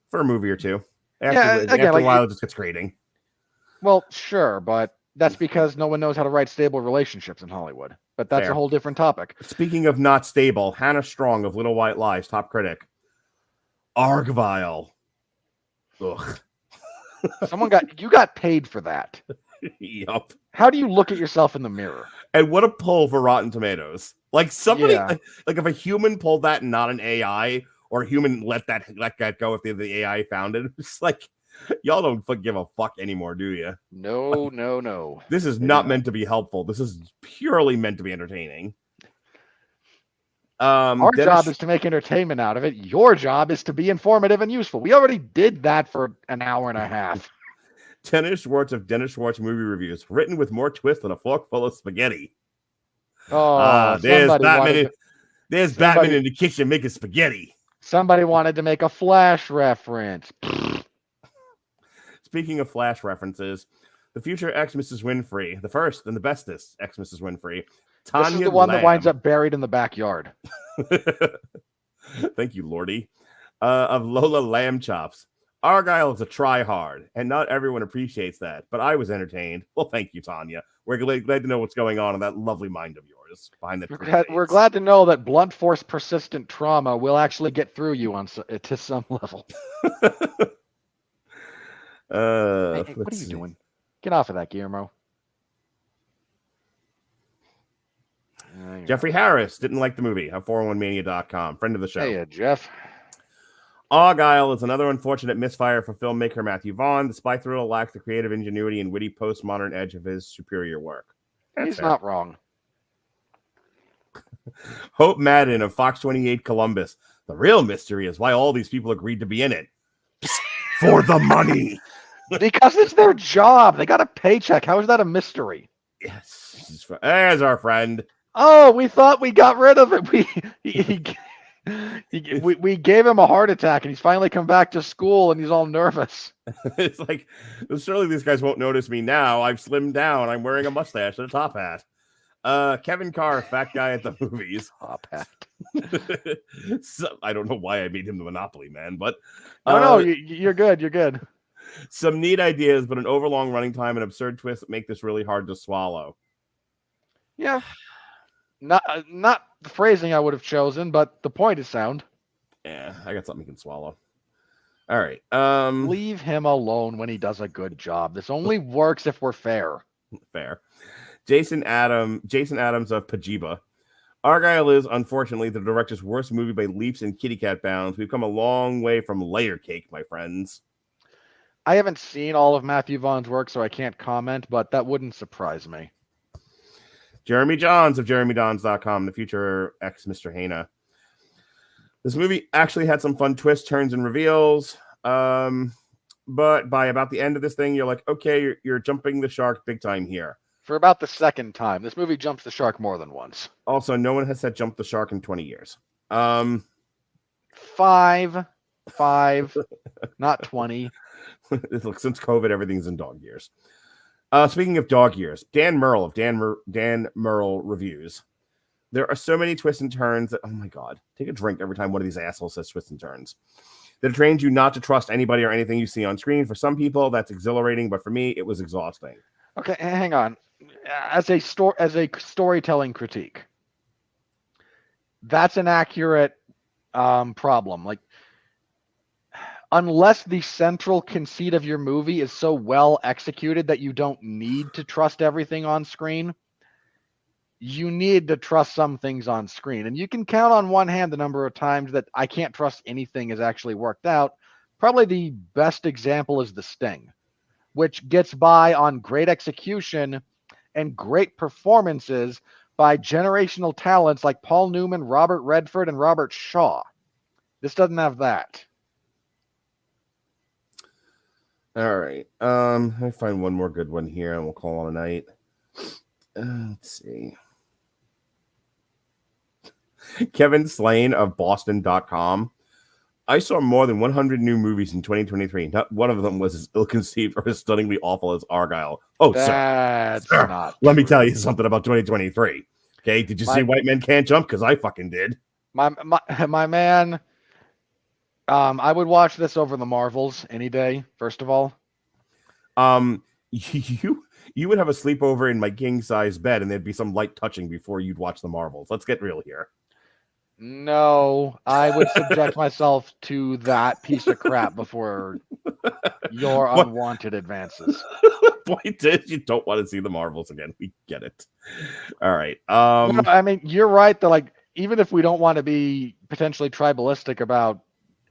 for a movie or two. After a while, it just gets grating. Well, sure, but that's because no one knows how to write stable relationships in Hollywood. But that's a whole different topic. Speaking of not stable, Hannah Strong of Little White Lies, top critic. Argylle. Ugh. You got paid for that. Yup. How do you look at yourself in the mirror? And what a pull for Rotten Tomatoes. Like somebody, like if a human pulled that and not an AI, or a human let that go if the AI found it. It's like, y'all don't give a fuck anymore, do you? No. This is not meant to be helpful. This is purely meant to be entertaining. Our job is to make entertainment out of it. Your job is to be informative and useful. We already did that for an hour and a half. Dennis Schwartz of Dennis Schwartz Movie Reviews, written with more twist than a fork full of spaghetti. There's Batman. There's Batman in the kitchen making spaghetti. Somebody wanted to make a Flash reference. Speaking of Flash references, the future ex-Mrs. Winfree, the first and the bestest ex-Mrs. Winfree, Tanya This is the one that winds up buried in the backyard. Thank you, Lordy. Of Lola Lamb Chops. Argylle is a try-hard, and not everyone appreciates that, but I was entertained. Well, thank you, Tanya. We're glad to know what's going on in that lovely mind of yours. Behind the We're glad to know that blunt force persistent trauma will actually get through you to some level. Hey, what are you doing? Get off of that, Guillermo. Jeffrey Harris didn't like the movie. 401mania.com. Friend of the show. Hey, Jeff. Argylle is another unfortunate misfire for filmmaker Matthew Vaughn. The spy thriller lacks the creative ingenuity and witty postmodern edge of his superior work. He's not wrong. Hope Madden of Fox 28 Columbus. The real mystery is why all these people agreed to be in it. For the money. Because it's their job. They got a paycheck. How is that a mystery? Yes. There's our friend. Oh, we thought we got rid of it. We gave him a heart attack, and he's finally come back to school, and he's all nervous. It's like, surely these guys won't notice me now. I've slimmed down. I'm wearing a mustache and a top hat. Kevin Carr, fat guy at the movies. Top hat. So, I don't know why I made him the Monopoly man, but No, you're good. You're good. Some neat ideas, but an overlong running time and absurd twists that make this really hard to swallow. Yeah. Not the phrasing I would have chosen, but the point is sound. Yeah, I got something you can swallow. All right. Leave him alone when he does a good job. This only works if we're fair. Fair. Jason Adams of Pajiba. Argylle is, unfortunately, the director's worst movie by leaps and kitty cat bounds. We've come a long way from Layer Cake, my friends. I haven't seen all of Matthew Vaughn's work, so I can't comment, but that wouldn't surprise me. Jeremy Johns of JeremyDons.com, the future ex-Mr. Hana. This movie actually had some fun twists, turns, and reveals. But by about the end of this thing, you're like, okay, you're jumping the shark big time here. For about the second time. This movie jumps the shark more than once. Also, no one has said jump the shark in 20 years. 5, not 20. Look, since COVID, everything's in dog years. Speaking of dog years, Dan Merle of Dan Merle Reviews. There are so many twists and turns that, oh my God, take a drink every time one of these assholes says twists and turns. That trains you not to trust anybody or anything you see on screen. For some people, that's exhilarating, but for me, it was exhausting. Okay, hang on. As a storytelling critique, that's an accurate problem. Like, unless the central conceit of your movie is so well executed that you don't need to trust everything on screen, you need to trust some things on screen. And you can count on one hand the number of times that I can't trust anything has actually worked out. Probably the best example is The Sting, which gets by on great execution and great performances by generational talents like Paul Newman, Robert Redford, and Robert Shaw. This doesn't have that. All right. Let me find one more good one here and we'll call it a night. Let's see. Kevin Slane of Boston.com. I saw more than 100 new movies in 2023. Not one of them was as ill-conceived or as stunningly awful as Argylle. Oh, That's sir, not let me true. tell you something about 2023. Okay, did you see White Men Can't Jump? Because I fucking did. My man, I would watch this over the Marvels any day, first of all. You would have a sleepover in my king-size bed and there'd be some light touching before you'd watch the Marvels. Let's get real here. No, I would subject myself to that piece of crap before your unwanted advances. Point is, you don't want to see the Marvels again. We get it. All right. No, I mean, you're right that, like, even if we don't want to be potentially tribalistic about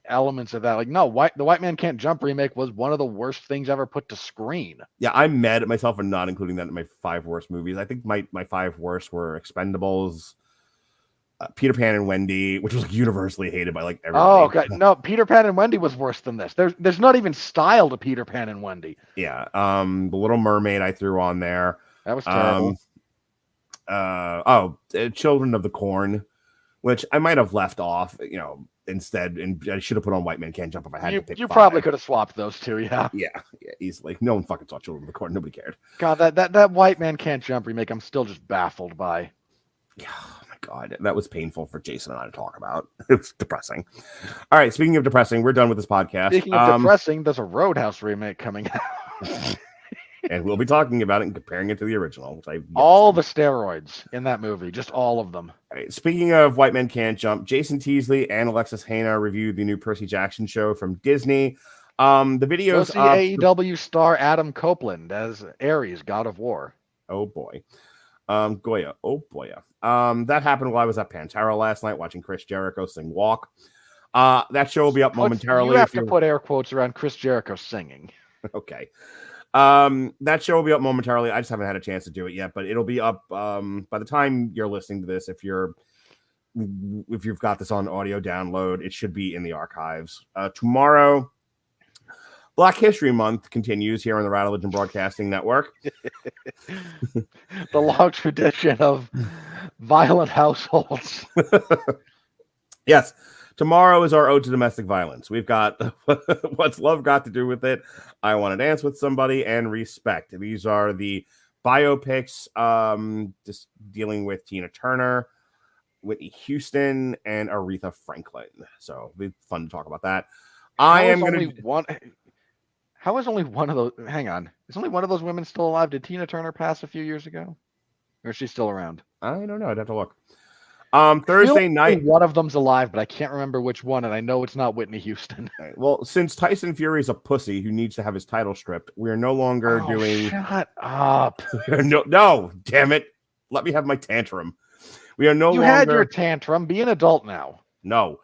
elements of that, like, no, the White Man Can't Jump remake was one of the worst things ever put to screen. Yeah, I'm mad at myself for not including that in my 5 worst movies. I think my 5 worst were Expendables, Peter Pan and Wendy, which was like universally hated by like everybody. Oh, okay. No, Peter Pan and Wendy was worse than this. There's not even style to Peter Pan and Wendy. Yeah. The Little Mermaid I threw on there. That was terrible. Children of the Corn, which I might have left off, instead, and I should have put on White Man Can't Jump if I had to pick. You 5. probably could have swapped those two, yeah. Yeah, easily. No one fucking saw Children of the Corn. Nobody cared. God, that White Man Can't Jump remake, I'm still just baffled by. Yeah. God, that was painful for Jason and I to talk about. It was depressing. All right, speaking of depressing, we're done with this podcast. Speaking of depressing, there's a Roadhouse remake coming out. And we'll be talking about it and comparing it to the original. Which all the steroids in that movie, just all of them. All right, speaking of White Men Can't Jump, Jason Teasley and Alexis Hana reviewed the new Percy Jackson show from Disney. The videos Go see AEW star Adam Copeland as Ares, God of War. Oh boy. Goya. Oh boy. That happened while I was at Pantera last night watching Chris Jericho sing Walk. That show will be up momentarily. You have to put air quotes around Chris Jericho singing. Okay. That show will be up momentarily. I just haven't had a chance to do it yet, but it'll be up by the time you're listening to this. If you've got this on audio download, it should be in the archives. Tomorrow Black History Month continues here on the Radulich and Broadcasting Network. The long tradition of violent households. Yes. Tomorrow is our ode to domestic violence. We've got What's Love Got to Do with It, I Want to Dance with Somebody, and Respect. These are the biopics just dealing with Tina Turner, Whitney Houston, and Aretha Franklin. So it'll be fun to talk about that. How is only one of those? Hang on. Is only one of those women still alive? Did Tina Turner pass a few years ago? Or is she still around? I don't know. I'd have to look. Thursday night. One of them's alive, but I can't remember which one, and I know it's not Whitney Houston. Right. Well, since Tyson Fury is a pussy who needs to have his title stripped, we are no longer doing. Shut up! No, damn it! Let me have my tantrum. We are no longer. You had your tantrum. Be an adult now. No,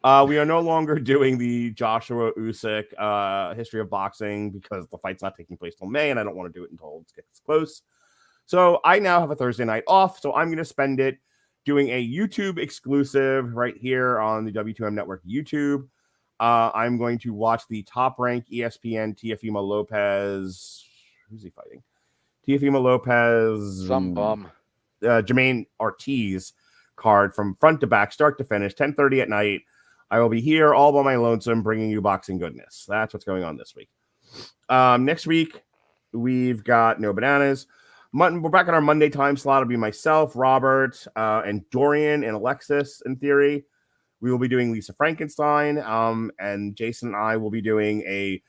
we are no longer doing the Joshua Usyk history of boxing because the fight's not taking place till May, and I don't want to do it until it gets close. So I now have a Thursday night off, so I'm going to spend it doing a YouTube exclusive right here on the W2M Network YouTube. I'm going to watch the top-ranked ESPN Teofimo Lopez. Who's he fighting? Teofimo Lopez. Some bum. Jermaine Ortiz card from front to back, start to finish, 10:30 at night. I will be here all by my lonesome bringing you boxing goodness. That's what's going on this week. Next week, we've got No Bananas. We're back on our Monday time slot. It'll be myself, Robert, and Dorian and Alexis, in theory. We will be doing Lisa Frankenstein, and Jason and I will be doing a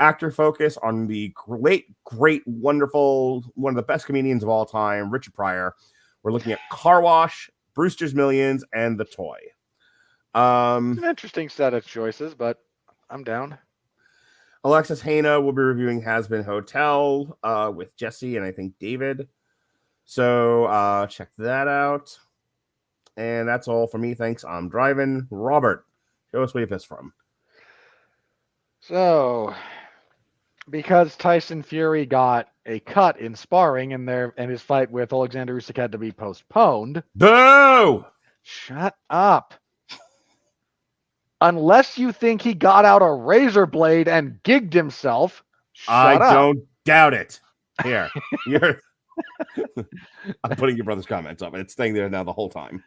actor focus on the great, wonderful, one of the best comedians of all time, Richard Pryor. We're looking at Car Wash, Brewster's Millions, and The Toy. An interesting set of choices, but I'm down. Alexis Hana will be reviewing Has Been Hotel with Jesse and I think David. So check that out. And that's all for me. Thanks. I'm driving. Robert, show us where you pissed from. So, because Tyson Fury got a cut in sparring and his fight with Alexander Usyk had to be postponed. Boo! Shut up. Unless you think he got out a razor blade and gigged himself, I don't doubt it. Here, I'm putting your brother's comments up, and it's staying there now the whole time.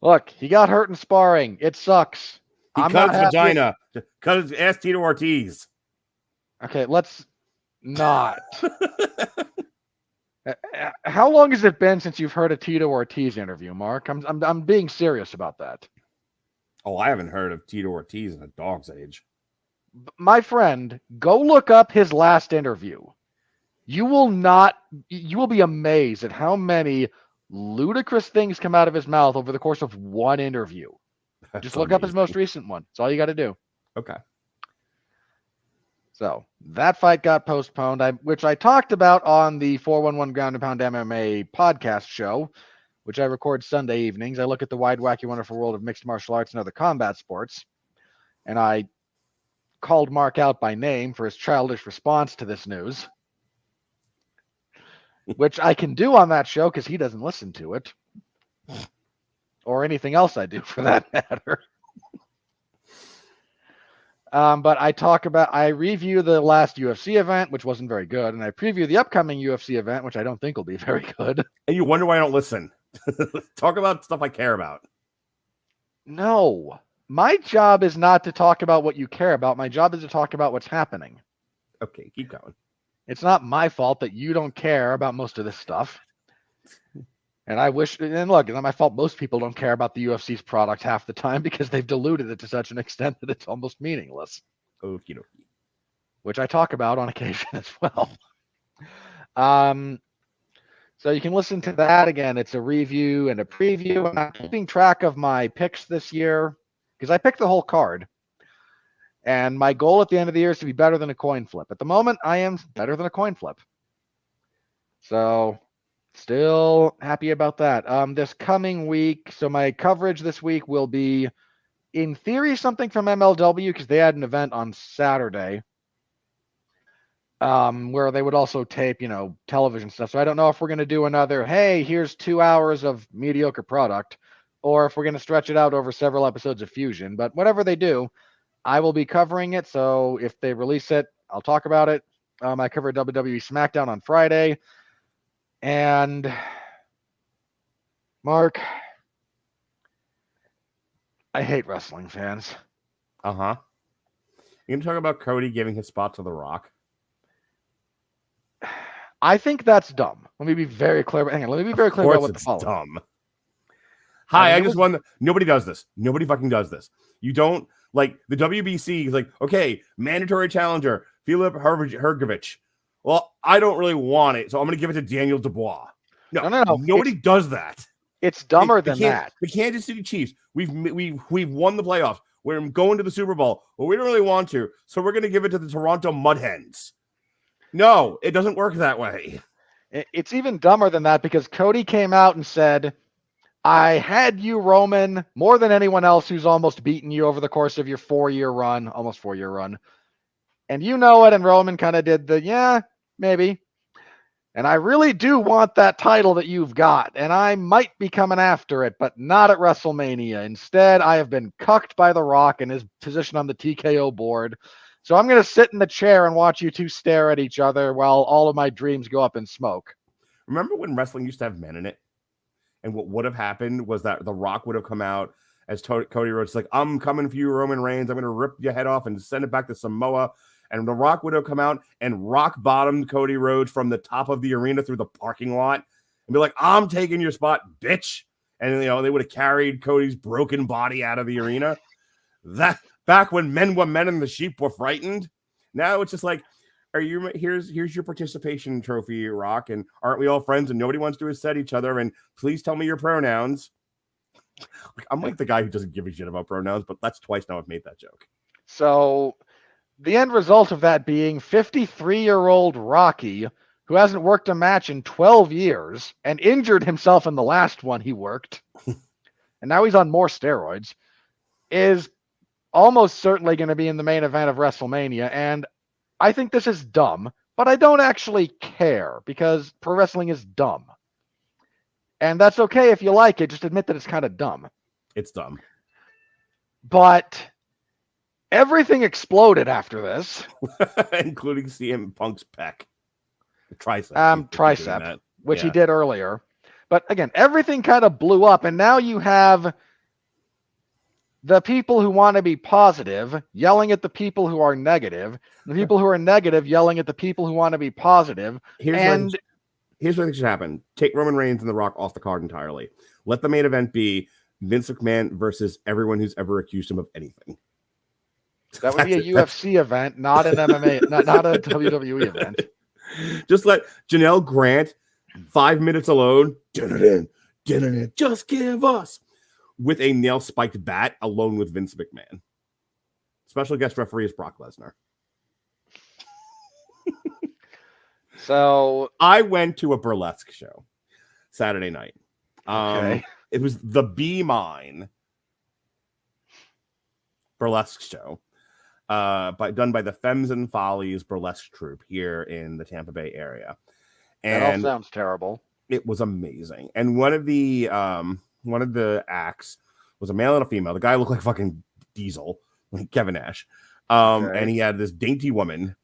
Look, he got hurt in sparring. It sucks. He cut his vagina. Ask Tito Ortiz. Okay, let's not. How long has it been since you've heard a Tito Ortiz interview, Mark? I'm being serious about that. Oh, I haven't heard of Tito Ortiz in a dog's age. My friend, go look up his last interview. You will be amazed at how many ludicrous things come out of his mouth over the course of one interview. Just look up his most recent one. That's all you got to do. Okay. So that fight got postponed, which I talked about on the 411 Ground and Pound MMA podcast show, which I record Sunday evenings. I look at the wide, wacky, wonderful world of mixed martial arts and other combat sports. And I called Mark out by name for his childish response to this news, which I can do on that show because he doesn't listen to it. Or anything else I do for that matter. But I review the last UFC event, which wasn't very good. And I preview the upcoming UFC event, which I don't think will be very good. And you wonder why I don't listen. Talk about stuff I care about. No, my job is not to talk about what you care about. My job is to talk about what's happening. Okay, keep going. It's not my fault that you don't care about most of this stuff. And look, it's not my fault most people don't care about the UFC's product half the time because they've diluted it to such an extent that it's almost meaningless. Okie dokie. Which I talk about on occasion as well. So you can listen to that again. It's a review and a preview. I'm not keeping track of my picks this year because I picked the whole card. And my goal at the end of the year is to be better than a coin flip. At the moment, I am better than a coin flip. So still happy about that. This coming week, so my coverage this week will be, in theory, something from MLW because they had an event on Saturday. Where they would also tape, television stuff. So I don't know if we're going to do another, hey, here's 2 hours of mediocre product, or if we're going to stretch it out over several episodes of Fusion. But whatever they do, I will be covering it. So if they release it, I'll talk about it. I covered WWE SmackDown on Friday. And Mark, I hate wrestling fans. Uh-huh. You gonna talk about Cody giving his spot to The Rock? I think that's dumb. Let me be very clear. Hang on, let me be very clear about what the following. Dumb. Hi, I just won. Nobody does this. Nobody fucking does this. You don't like the WBC is like, okay, mandatory challenger, Filip Hrgovic. Well, I don't really want it, so I'm gonna give it to Daniel Dubois. No. Nobody does that. It's dumber than that. The Kansas City Chiefs, we've won the playoffs. We're going to the Super Bowl, but we don't really want to, so we're gonna give it to the Toronto Mudhens. No, it doesn't work that way. It's even dumber than that because Cody came out and said, I had you, Roman, more than anyone else who's almost beaten you over the course of your almost 4-year run. And you know it, and Roman kind of did the, yeah, maybe. And I really do want that title that you've got, and I might be coming after it, but not at WrestleMania. Instead, I have been cucked by The Rock in his position on the TKO board. So I'm going to sit in the chair and watch you two stare at each other while all of my dreams go up in smoke. Remember when wrestling used to have men in it? And what would have happened was that The Rock would have come out as Cody Rhodes, like, I'm coming for you, Roman Reigns. I'm going to rip your head off and send it back to Samoa. And The Rock would have come out and rock bottomed Cody Rhodes from the top of the arena through the parking lot and be like, I'm taking your spot, bitch. And, you know, they would have carried Cody's broken body out of the arena. That back when men were men and the sheep were frightened. Now it's just like, here's your participation trophy, Rock, and aren't we all friends and nobody wants to upset each other, and please tell me your pronouns. I'm like the guy who doesn't give a shit about pronouns, but that's twice now I've made that joke. So the end result of that being 53-year-old Rocky, who hasn't worked a match in 12 years and injured himself in the last one he worked, and now he's on more steroids, is almost certainly going to be in the main event of WrestleMania. And I think this is dumb, but I don't actually care because pro wrestling is dumb. And that's okay if you like it. Just admit that it's kind of dumb. It's dumb. But everything exploded after this. Including CM Punk's pec. The tricep. Tricep, which he did earlier. But again, everything kind of blew up. And now you have the people who want to be positive yelling at the people who are negative. The people who are negative yelling at the people who want to be positive. Here's what should happen. Take Roman Reigns and The Rock off the card entirely. Let the main event be Vince McMahon versus everyone who's ever accused him of anything. That would be a UFC event, not an MMA, not a WWE event. Just let Janelle Grant 5 minutes alone. Just give us. With a nail-spiked bat alone with Vince McMahon. Special guest referee is Brock Lesnar. So I went to a burlesque show Saturday night. Okay. It was the Be Mine burlesque show done by the Femmes and Follies burlesque troupe here in the Tampa Bay area. And that all sounds terrible. It was amazing. And one of the acts was a male and a female. The guy looked like fucking Diesel, like Kevin Nash. And he had this dainty woman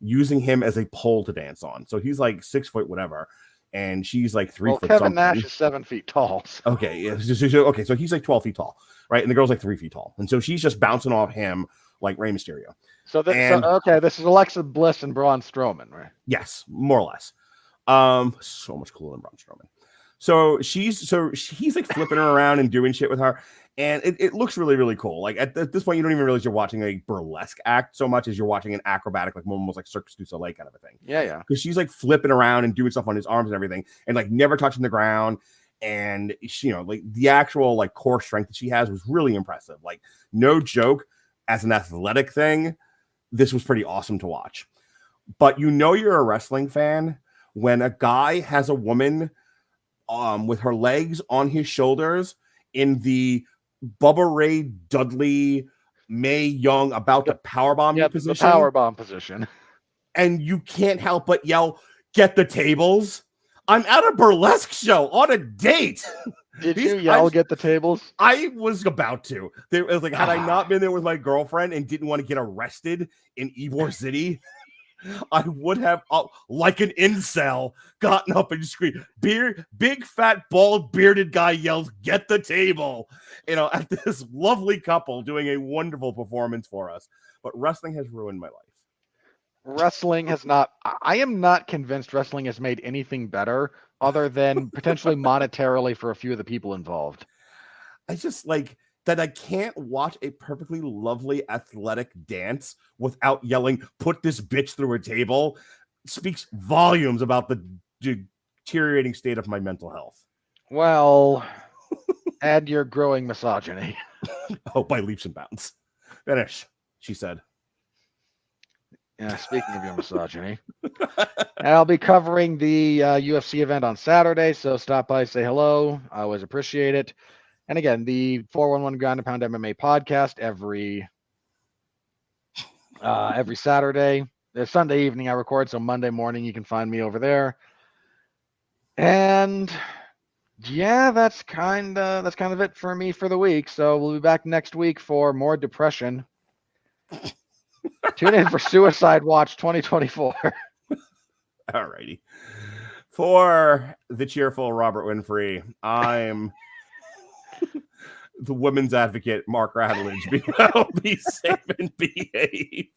using him as a pole to dance on. So he's like 6 foot whatever, and she's like 3 foot. Kevin Nash is 7 feet tall. Okay, yeah. Okay, so he's like 12 feet tall, right? And the girl's like 3 feet tall, and so she's just bouncing off him like Rey Mysterio. This is Alexa Bliss and Braun Strowman, right? Yes, more or less. So much cooler than Braun Strowman. So he's like flipping her around and doing shit with her. And it looks really, really cool. Like at this point, you don't even realize you're watching a burlesque act so much as you're watching an acrobatic, like almost like Cirque du Soleil kind of a thing. Yeah. Because she's like flipping around and doing stuff on his arms and everything, and like never touching the ground. And she, like the actual like core strength that she has was really impressive. Like no joke, as an athletic thing, this was pretty awesome to watch. But you're a wrestling fan when a guy has a woman with her legs on his shoulders in the Bubba Ray Dudley, Mae Young about to powerbomb you position. The powerbomb position. And you can't help but yell, get the tables. I'm at a burlesque show on a date. Did you yell, get the tables? I was about to. It was like, had I not been there with my girlfriend and didn't want to get arrested in Ybor City, I would have, like an incel, gotten up and screamed. Big, fat, bald, bearded guy yells, "Get the table!" At this lovely couple doing a wonderful performance for us. But wrestling has ruined my life. Wrestling has not. I am not convinced wrestling has made anything better other than potentially monetarily for a few of the people involved. I just like that I can't watch a perfectly lovely athletic dance without yelling, "Put this bitch through a table." Speaks volumes about the deteriorating state of my mental health. Well, add your growing misogyny. Oh, by leaps and bounds. Finish, she said. Yeah, speaking of your misogyny. And I'll be covering the UFC event on Saturday, so stop by, say hello. I always appreciate it. And again, the 411 Ground and Pound MMA podcast every Saturday. Sunday evening I record, so Monday morning you can find me over there. And yeah, that's kind of it for me for the week. So we'll be back next week for more depression. Tune in for Suicide Watch 2024. All righty. For the cheerful Robert Winfree, I'm the women's advocate, Mark Radulich. Be well, be safe, and behave.